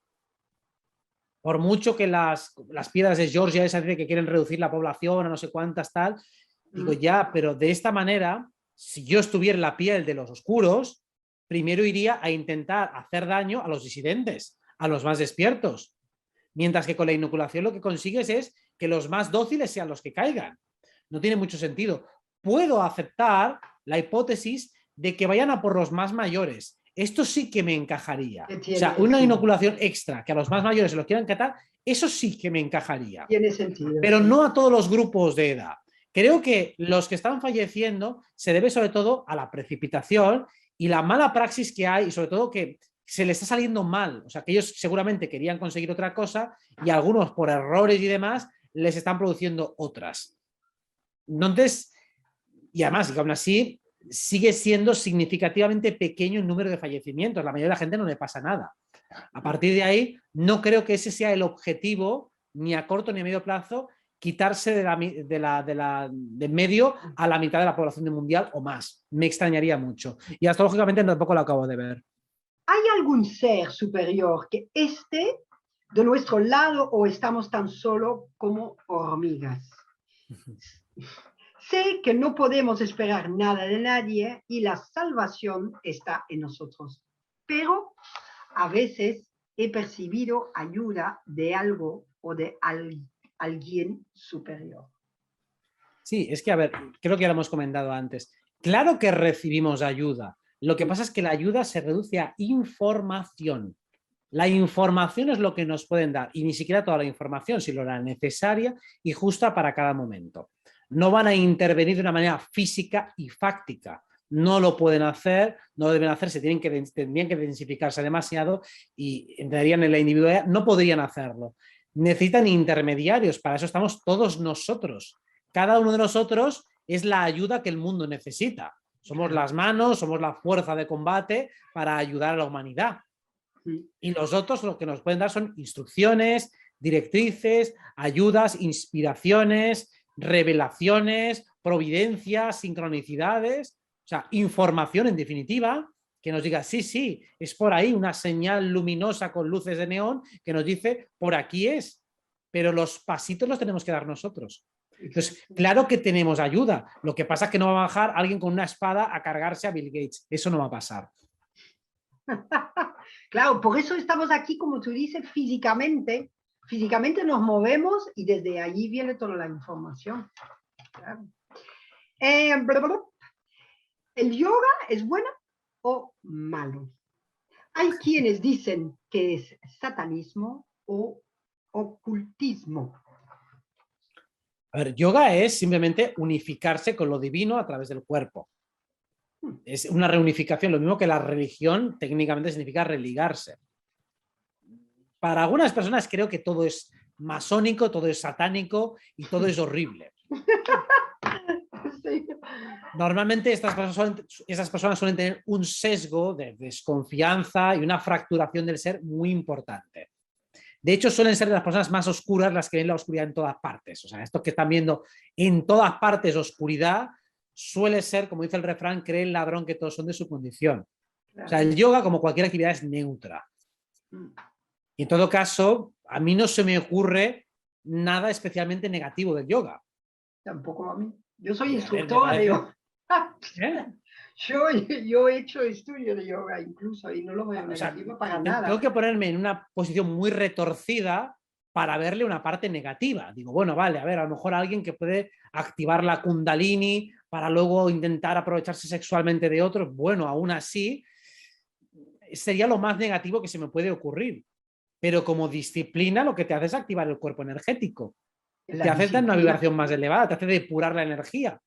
Por mucho que las piedras de Georgia esas dicen que quieren reducir la población a no sé cuántas tal, digo ya, pero de esta manera, si yo estuviera en la piel de los oscuros, primero iría a intentar hacer daño a los disidentes, a los más despiertos. Mientras que con la inoculación lo que consigues es que los más dóciles sean los que caigan. No tiene mucho sentido. Puedo aceptar la hipótesis de que vayan a por los más mayores. Esto sí que me encajaría. O sea, una inoculación extra que a los más mayores se los quieran quitar, eso sí que me encajaría. Tiene sentido. Pero no a todos los grupos de edad. Creo que los que están falleciendo se debe sobre todo a la precipitación y la mala praxis que hay y sobre todo que se les está saliendo mal. O sea, que ellos seguramente querían conseguir otra cosa y algunos por errores y demás les están produciendo otras. Entonces, y además, y aún así, sigue siendo significativamente pequeño el número de fallecimientos. La mayoría de la gente no le pasa nada. A partir de ahí, no creo que ese sea el objetivo, ni a corto ni a medio plazo, quitarse de medio a la mitad de la población mundial o más. Me extrañaría mucho. Y astrológicamente tampoco lo acabo de ver. ¿Hay algún ser superior que esté de nuestro lado o estamos tan solo como hormigas? Sé que no podemos esperar nada de nadie y la salvación está en nosotros, pero a veces he percibido ayuda de algo o de alguien superior. Sí, es que, a ver, creo que ya lo hemos comentado antes. Claro que recibimos ayuda, Lo que pasa es que la ayuda se reduce a información. La información es lo que nos pueden dar, y ni siquiera toda la información, sino la necesaria y justa para cada momento. No van a intervenir de una manera física y fáctica. No lo pueden hacer, no lo deben hacer, tendrían que densificarse demasiado y entrarían en la individualidad, no podrían hacerlo. Necesitan intermediarios, para eso estamos todos nosotros. Cada uno de nosotros es la ayuda que el mundo necesita. Somos las manos, somos la fuerza de combate para ayudar a la humanidad. Y los otros lo que nos pueden dar son instrucciones, directrices, ayudas, inspiraciones, revelaciones, providencias, sincronicidades, o sea, información en definitiva, que nos diga, sí, sí, es por ahí, una señal luminosa con luces de neón que nos dice, por aquí es, pero los pasitos los tenemos que dar nosotros. Entonces, claro que tenemos ayuda, lo que pasa es que no va a bajar alguien con una espada a cargarse a Bill Gates, eso no va a pasar. Claro, por eso estamos aquí, como tú dices, físicamente. Físicamente nos movemos y desde allí viene toda la información. Claro. ¿El yoga es bueno o malo? Hay quienes dicen que es satanismo o ocultismo. A ver, yoga es simplemente unificarse con lo divino a través del cuerpo. Es una reunificación, lo mismo que la religión técnicamente significa religarse. Para algunas personas creo que todo es masónico, todo es satánico y todo es horrible. Sí. Normalmente esas personas suelen tener un sesgo de desconfianza y una fracturación del ser muy importante. De hecho, suelen ser las personas más oscuras las que ven la oscuridad en todas partes. O sea, estos que están viendo en todas partes oscuridad, suele ser, como dice el refrán, cree el ladrón que todos son de su condición. Claro. O sea, el yoga, como cualquier actividad, es neutra. Y en todo caso, a mí no se me ocurre nada especialmente negativo del yoga. Tampoco a mí. Yo soy instructora de yoga. ¿Eh? Yo he hecho estudios de yoga incluso y no lo veo negativo para nada. Tengo que ponerme en una posición muy retorcida para verle una parte negativa. Digo, bueno, vale, a ver, a lo mejor alguien que puede activar la kundalini para luego intentar aprovecharse sexualmente de otros, bueno, aún así sería lo más negativo que se me puede ocurrir. Pero como disciplina lo que te hace es activar el cuerpo energético. Te hace tener una vibración más elevada, te hace depurar la energía.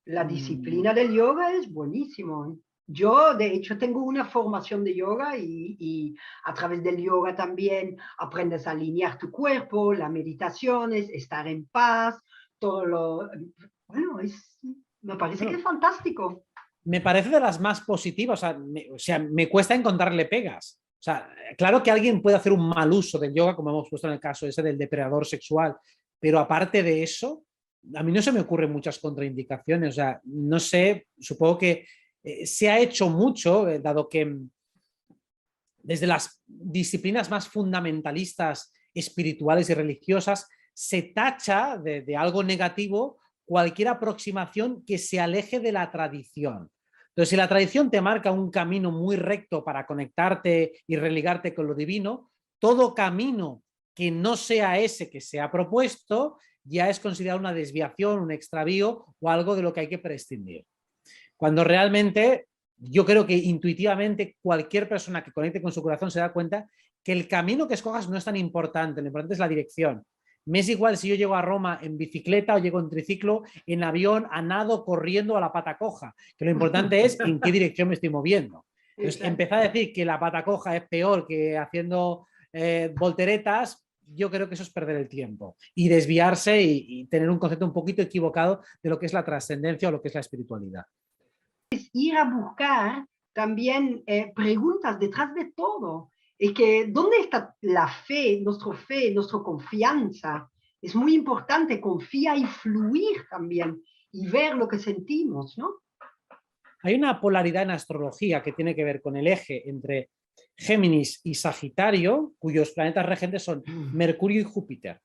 La disciplina del yoga es buenísimo. Yo, de hecho, tengo una formación de yoga y a través del yoga también aprendes a alinear tu cuerpo, las meditaciones, estar en paz, todo lo... Bueno, me parece que es fantástico. Me parece de las más positivas, o sea, me cuesta encontrarle pegas. O sea, claro que alguien puede hacer un mal uso del yoga, como hemos puesto en el caso ese del depredador sexual, pero aparte de eso, a mí no se me ocurren muchas contraindicaciones. O sea, no sé, supongo que se ha hecho mucho, dado que desde las disciplinas más fundamentalistas, espirituales y religiosas, se tacha de algo negativo cualquier aproximación que se aleje de la tradición. Entonces, si la tradición te marca un camino muy recto para conectarte y religarte con lo divino, todo camino que no sea ese que se ha propuesto ya es considerado una desviación, un extravío o algo de lo que hay que prescindir. Cuando realmente yo creo que intuitivamente cualquier persona que conecte con su corazón se da cuenta que el camino que escojas no es tan importante, lo importante es la dirección. Me es igual si yo llego a Roma en bicicleta o llego en triciclo, en avión, a nado, corriendo a la pata coja, que lo importante es en qué dirección me estoy moviendo. Entonces, empezar a decir que la pata coja es peor que haciendo volteretas, yo creo que eso es perder el tiempo y desviarse y tener un concepto un poquito equivocado de lo que es la trascendencia o lo que es la espiritualidad. Es ir a buscar también preguntas detrás de todo. Es que, ¿dónde está la fe, nuestra confianza? Es muy importante, confía y fluir también y ver lo que sentimos, ¿no? Hay una polaridad en astrología que tiene que ver con el eje entre Géminis y Sagitario, cuyos planetas regentes son Mercurio y Júpiter.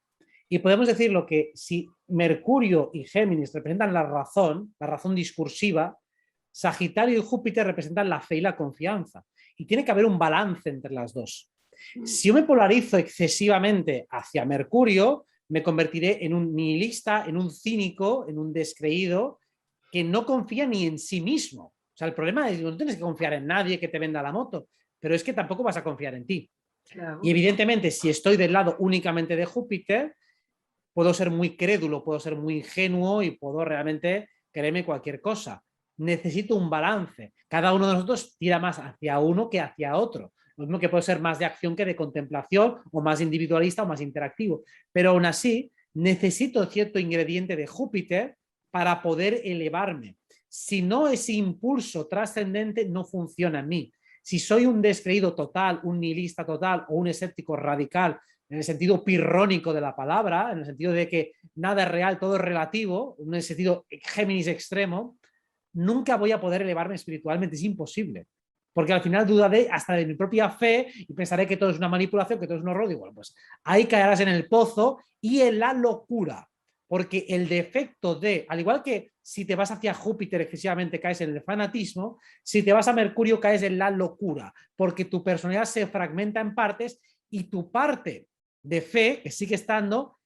Y podemos decirlo que si Mercurio y Géminis representan la razón discursiva, Sagitario y Júpiter representan la fe y la confianza. Y tiene que haber un balance entre las dos. Si yo me polarizo excesivamente hacia Mercurio, me convertiré en un nihilista, en un cínico, en un descreído, que no confía ni en sí mismo. O sea, el problema es que no tienes que confiar en nadie que te venda la moto, pero es que tampoco vas a confiar en ti. Claro. Y evidentemente, si estoy del lado únicamente de Júpiter, puedo ser muy crédulo, puedo ser muy ingenuo y puedo realmente creerme cualquier cosa. Necesito un balance. Cada uno de nosotros tira más hacia uno que hacia otro. Lo mismo que puede ser más de acción que de contemplación, o más individualista o más interactivo. Pero aún así, necesito cierto ingrediente de Júpiter para poder elevarme. Si no, ese impulso trascendente no funciona en mí. Si soy un descreído total, un nihilista total o un escéptico radical, en el sentido pirrónico de la palabra, en el sentido de que nada es real, todo es relativo, en el sentido Géminis extremo, nunca voy a poder elevarme espiritualmente, es imposible. Porque al final dudaré hasta de mi propia fe y pensaré que todo es una manipulación, que todo es un horror. Y bueno, pues ahí caerás en el pozo y en la locura. Porque el defecto de, al igual que si te vas hacia Júpiter excesivamente caes en el fanatismo, si te vas a Mercurio caes en la locura, porque tu personalidad se fragmenta en partes y tu parte de fe, que sigue estando,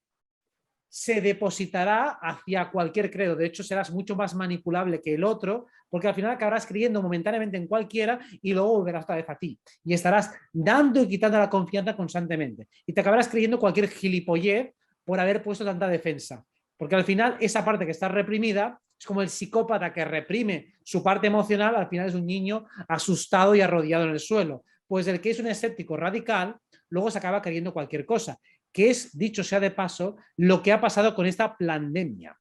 se depositará hacia cualquier credo. De hecho, serás mucho más manipulable que el otro, porque al final acabarás creyendo momentáneamente en cualquiera y luego volverás otra vez a ti. Y estarás dando y quitando la confianza constantemente. Y te acabarás creyendo cualquier gilipollez por haber puesto tanta defensa. Porque al final esa parte que está reprimida es como el psicópata que reprime su parte emocional, al final es un niño asustado y arrodillado en el suelo. Pues el que es un escéptico radical, luego se acaba creyendo cualquier cosa, que es, dicho sea de paso, lo que ha pasado con esta pandemia.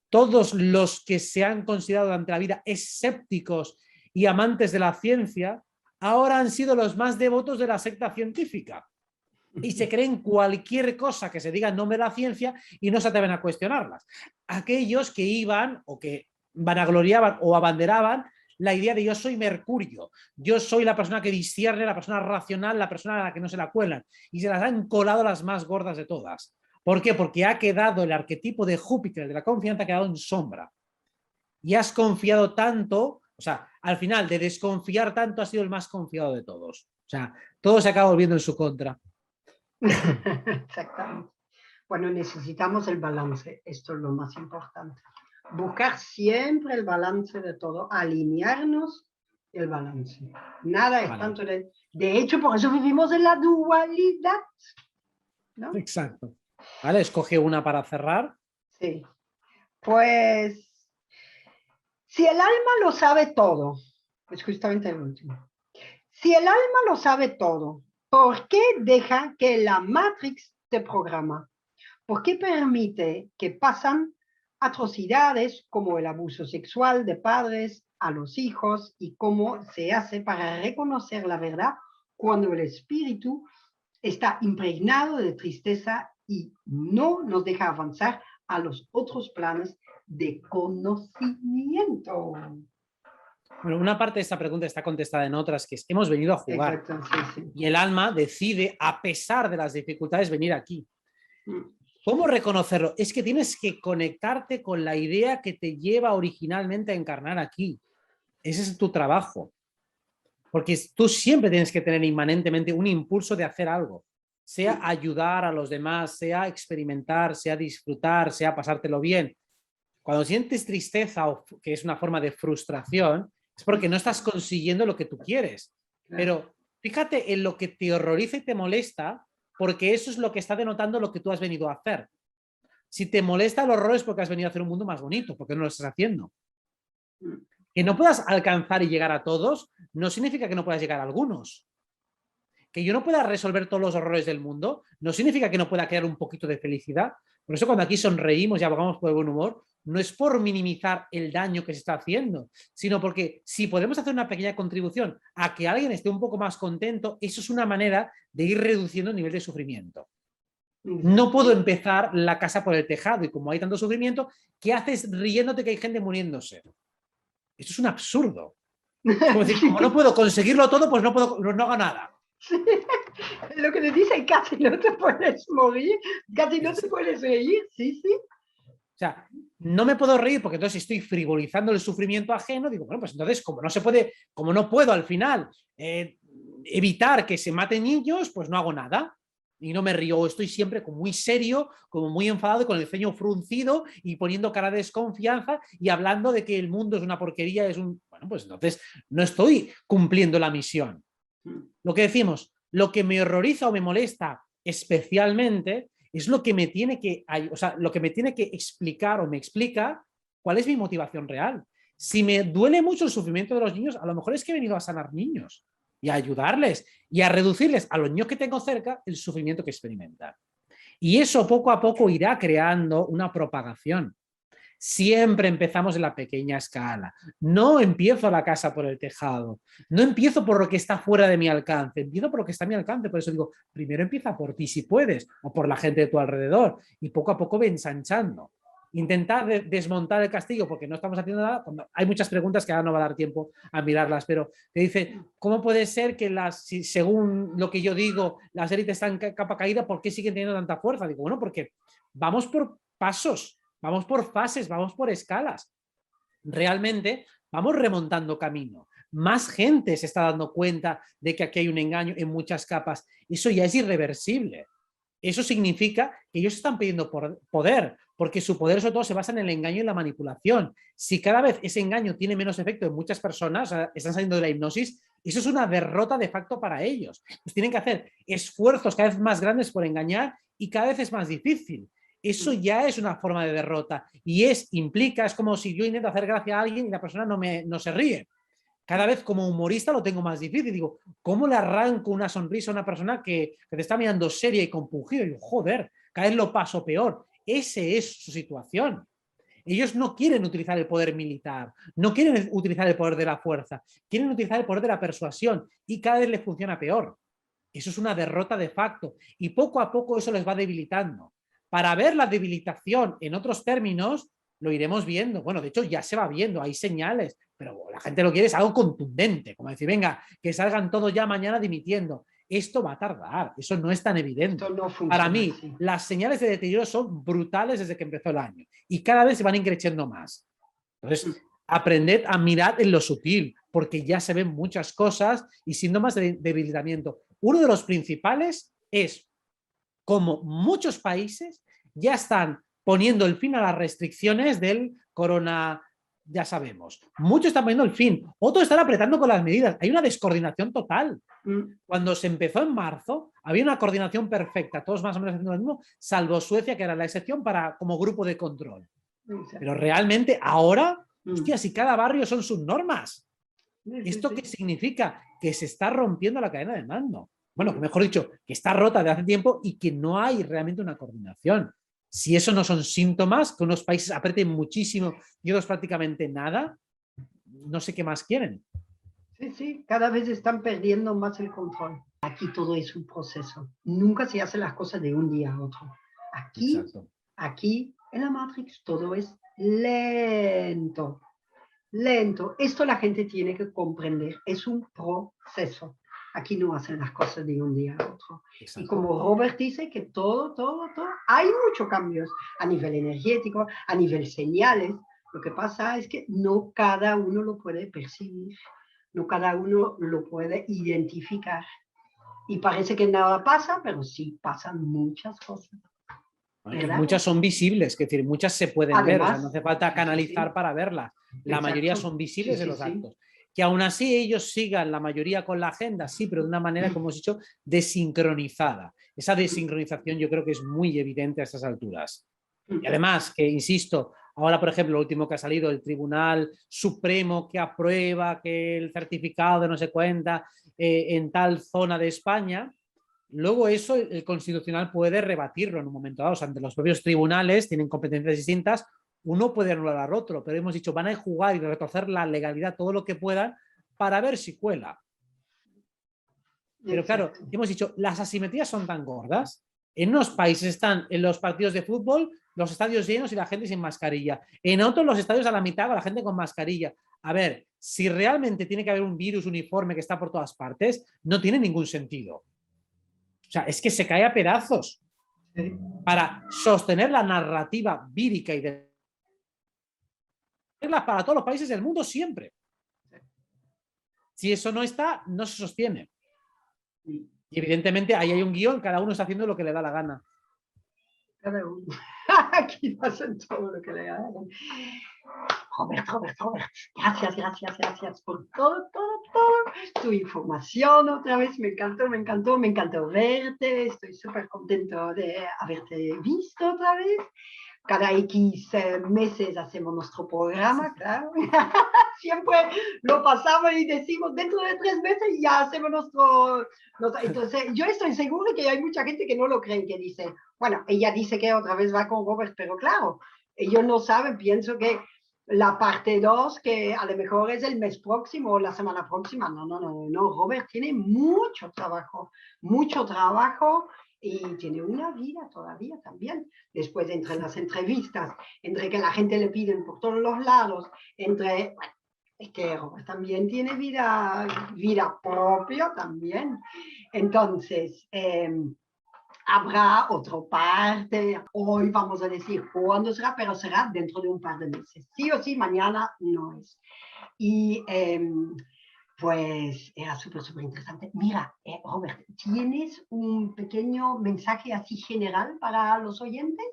Todos los que se han considerado durante la vida escépticos y amantes de la ciencia, ahora han sido los más devotos de la secta científica. Y se creen cualquier cosa que se diga en nombre de la ciencia y no se atreven a cuestionarlas. Aquellos que iban o que vanagloriaban o abanderaban la idea de yo soy Mercurio, yo soy la persona que discierne, la persona racional, la persona a la que no se la cuelan, y se las han colado las más gordas de todas. ¿Por qué? Porque ha quedado el arquetipo de Júpiter, de la confianza, ha quedado en sombra. Y has confiado tanto, o sea, al final de desconfiar tanto has sido el más confiado de todos. O sea, todo se acaba volviendo en su contra. Exactamente. Bueno, necesitamos el balance, esto es lo más importante. Buscar siempre el balance de todo, alinearnos el balance. Nada es tanto de hecho, por eso vivimos en la dualidad, ¿no? Exacto. Vale, escoge una para cerrar. Sí. Pues, si el alma lo sabe todo, es justamente el último. Si el alma lo sabe todo, ¿por qué deja que la Matrix te programa? ¿Por qué permite que pasan atrocidades como el abuso sexual de padres a los hijos y cómo se hace para reconocer la verdad cuando el espíritu está impregnado de tristeza y no nos deja avanzar a los otros planes de conocimiento? Bueno, una parte de esta pregunta está contestada en otras, que es que hemos venido a jugar. Exacto, sí. Y el alma decide, a pesar de las dificultades, venir aquí. Mm. ¿Cómo reconocerlo? Es que tienes que conectarte con la idea que te lleva originalmente a encarnar aquí. Ese es tu trabajo. Porque tú siempre tienes que tener inmanentemente un impulso de hacer algo. Sea ayudar a los demás, sea experimentar, sea disfrutar, sea pasártelo bien. Cuando sientes tristeza, o que es una forma de frustración, es porque no estás consiguiendo lo que tú quieres. Pero fíjate en lo que te horroriza y te molesta, porque eso es lo que está denotando lo que tú has venido a hacer. Si te molesta el horror es porque has venido a hacer un mundo más bonito, porque no lo estás haciendo. Que no puedas alcanzar y llegar a todos no significa que no puedas llegar a algunos. Que yo no pueda resolver todos los horrores del mundo no significa que no pueda crear un poquito de felicidad. Por eso cuando aquí sonreímos y abogamos por el buen humor, no es por minimizar el daño que se está haciendo, sino porque si podemos hacer una pequeña contribución a que alguien esté un poco más contento, eso es una manera de ir reduciendo el nivel de sufrimiento. No puedo empezar la casa por el tejado y como hay tanto sufrimiento, ¿qué haces riéndote que hay gente muriéndose? Esto es un absurdo. Es como decir, como no puedo conseguirlo todo, pues no hago nada. Sí. Lo que te dice, casi no te puedes morir, casi no te puedes reír, sí. O sea, no me puedo reír porque entonces estoy frivolizando el sufrimiento ajeno. Digo, bueno, pues entonces como no se puede, como no puedo al final evitar que se maten niños, pues no hago nada. Y no me río, estoy siempre como muy serio, como muy enfadado, con el ceño fruncido y poniendo cara de desconfianza y hablando de que el mundo es una porquería, es un... Bueno, pues entonces no estoy cumpliendo la misión. Lo que decimos, lo que me horroriza o me molesta especialmente es lo que me tiene que, o sea, lo que me tiene que explicar o me explica cuál es mi motivación real. Si me duele mucho el sufrimiento de los niños, a lo mejor es que he venido a sanar niños y a ayudarles y a reducirles a los niños que tengo cerca el sufrimiento que experimentan. Y eso poco a poco irá creando una propagación. Siempre empezamos en la pequeña escala. No empiezo la casa por el tejado. No empiezo por lo que está fuera de mi alcance. Empiezo por lo que está a mi alcance. Por eso digo, primero empieza por ti si puedes o por la gente de tu alrededor y poco a poco ve ensanchando. Intentar desmontar el castillo porque no estamos haciendo nada. Hay muchas preguntas que ahora no va a dar tiempo a mirarlas, pero te dice, ¿cómo puede ser que según lo que yo digo, las élites están capa caída? ¿Por qué siguen teniendo tanta fuerza? Digo, bueno, porque vamos por pasos. Vamos por fases, vamos por escalas. Realmente vamos remontando camino. Más gente se está dando cuenta de que aquí hay un engaño en muchas capas. Eso ya es irreversible. Eso significa que ellos están pidiendo poder, porque su poder sobre todo se basa en el engaño y la manipulación. Si cada vez ese engaño tiene menos efecto en muchas personas, o sea, están saliendo de la hipnosis, eso es una derrota de facto para ellos. Pues tienen que hacer esfuerzos cada vez más grandes por engañar y cada vez es más difícil. Eso ya es una forma de derrota y implica, es como si yo intento hacer gracia a alguien y la persona no se ríe. Cada vez como humorista lo tengo más difícil. Digo, ¿cómo le arranco una sonrisa a una persona que te está mirando seria y compungido? Y digo, joder, cada vez lo paso peor. Ese es su situación. Ellos no quieren utilizar el poder militar, no quieren utilizar el poder de la fuerza, quieren utilizar el poder de la persuasión y cada vez les funciona peor. Eso es una derrota de facto y poco a poco eso les va debilitando. Para ver la debilitación en otros términos, lo iremos viendo. Bueno, de hecho ya se va viendo, hay señales, pero la gente lo quiere es algo contundente, como decir, venga, que salgan todos ya mañana dimitiendo. Esto va a tardar, eso no es tan evidente. Esto no Para funciona mí, así. las señales de deterioro son brutales desde que empezó el año y cada vez se van increciendo más. Entonces, aprended a mirar en lo sutil, porque ya se ven muchas cosas y síntomas de debilitamiento. Uno de los principales es como muchos países ya están poniendo el fin a las restricciones del corona, ya sabemos. Muchos están poniendo el fin, otros están apretando con las medidas. Hay una descoordinación total. Cuando se empezó en marzo, había una coordinación perfecta, todos más o menos haciendo lo mismo, salvo Suecia, que era la excepción para como grupo de control. Pero realmente ahora, hostia, si cada barrio son sus normas. ¿Esto qué significa? Que se está rompiendo la cadena de mando. Bueno, mejor dicho, que está rota de hace tiempo y que no hay realmente una coordinación. Si eso no son síntomas, que unos países aprieten muchísimo y otros prácticamente nada, no sé qué más quieren. Sí, sí, cada vez están perdiendo más el control. Aquí todo es un proceso. Nunca se hacen las cosas de un día a otro. Aquí en la Matrix todo es lento. Lento. Esto la gente tiene que comprender. Es un proceso. Aquí no hacen las cosas de un día a otro. Exacto. Y como Robert dice que todo, hay muchos cambios a nivel energético, a nivel señales. Lo que pasa es que no cada uno lo puede percibir, no cada uno lo puede identificar. Y parece que nada pasa, pero sí pasan muchas cosas. Muchas son visibles, es decir, muchas se pueden además ver, o sea, no hace falta canalizar para verlas. La mayoría son visibles en los actos. Que aún así ellos sigan la mayoría con la agenda, sí, pero de una manera, como hemos dicho, desincronizada. Esa desincronización yo creo que es muy evidente a estas alturas. Y además, que insisto, ahora, por ejemplo, lo último que ha salido, el Tribunal Supremo que aprueba que el certificado de no se cuenta en tal zona de España. Luego eso el Constitucional puede rebatirlo en un momento dado. O sea, ante los propios tribunales tienen competencias distintas, uno puede anular al otro, pero hemos dicho, van a jugar y retorcer la legalidad todo lo que puedan para ver si cuela. Pero claro, hemos dicho, las asimetrías son tan gordas. En unos países están en los partidos de fútbol los estadios llenos y la gente sin mascarilla. En otros los estadios a la mitad la gente con mascarilla. A ver, si realmente tiene que haber un virus uniforme que está por todas partes, no tiene ningún sentido. O sea, es que se cae a pedazos para sostener la narrativa vírica y de reglas para todos los países del mundo siempre. Si eso no está, no se sostiene. Y evidentemente ahí hay un guión, cada uno está haciendo lo que le da la gana. cada uno. Aquí pasan todo lo que le hagan. Robert, gracias por todo. Tu información otra vez me encantó verte. Estoy súper contento de haberte visto otra vez. Cada X meses hacemos nuestro programa, claro. Siempre lo pasamos y decimos, dentro de 3 meses ya hacemos nuestro... Entonces, yo estoy segura que hay mucha gente que no lo cree, que dice, bueno, ella dice que otra vez va con Robert, pero claro, ellos no saben, pienso que la parte 2, que a lo mejor es el mes próximo o la semana próxima, no, Robert tiene mucho trabajo y tiene una vida todavía también. Después, entre las entrevistas, entre que la gente le piden por todos los lados, entre, bueno, es que Robert también tiene vida propia también. Entonces, habrá otra parte, hoy vamos a decir cuándo será, pero será dentro de un par de meses. Sí o sí, mañana no es. Y pues era súper interesante. Mira, Robert, ¿tienes un pequeño mensaje así general para los oyentes?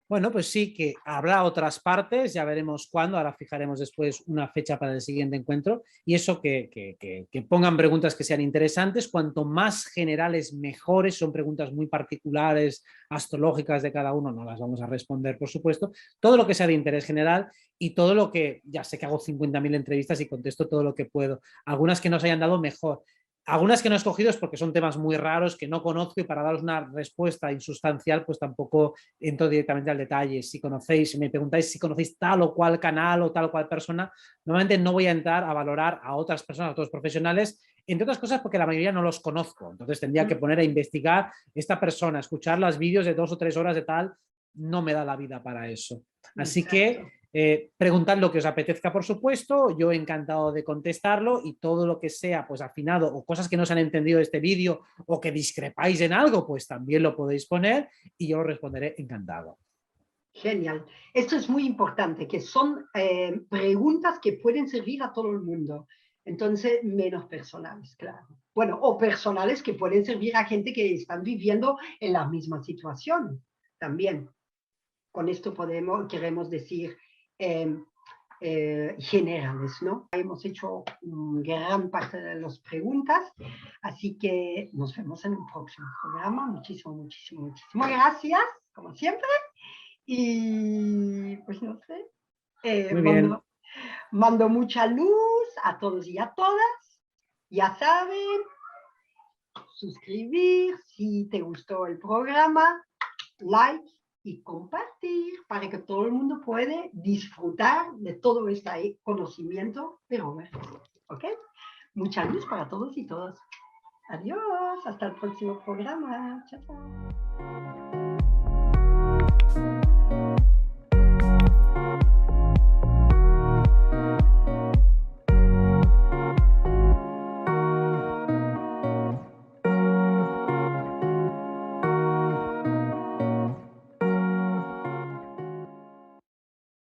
Bueno, pues sí, que habrá otras partes, ya veremos cuándo, ahora fijaremos después una fecha para el siguiente encuentro y eso que pongan preguntas que sean interesantes, cuanto más generales mejores, son preguntas muy particulares, astrológicas de cada uno, no las vamos a responder por supuesto, todo lo que sea de interés general y todo lo que, ya sé que hago 50.000 entrevistas y contesto todo lo que puedo, algunas que nos hayan dado mejor. Algunas que no he escogido es porque son temas muy raros que no conozco y para daros una respuesta insustancial pues tampoco entro directamente al detalle. Si conocéis, si me preguntáis si conocéis tal o cual canal o tal o cual persona, normalmente no voy a entrar a valorar a otras personas, a otros profesionales, entre otras cosas porque la mayoría no los conozco. Entonces tendría que poner a investigar esta persona, escuchar los vídeos de 2 o 3 horas de tal, no me da la vida para eso. Así que preguntad lo que os apetezca, por supuesto, yo encantado de contestarlo y todo lo que sea pues afinado o cosas que no se han entendido de este vídeo o que discrepáis en algo, pues también lo podéis poner y yo lo responderé encantado. Genial. Esto es muy importante, que son preguntas que pueden servir a todo el mundo. Entonces, menos personales, claro. Bueno, o personales que pueden servir a gente que están viviendo en la misma situación también. Con esto queremos decir generales, ¿no? Hemos hecho gran parte de las preguntas, así que nos vemos en un próximo programa. Muchísimas gracias, como siempre. Y pues no sé, Muy bien. mando mucha luz a todos y a todas. Ya saben, suscribir si te gustó el programa, like y compartir para que todo el mundo pueda disfrutar de todo este conocimiento de Robert. ¿Ok? Mucha luz para todos y todas. Adiós, hasta el próximo programa. Chao, chao.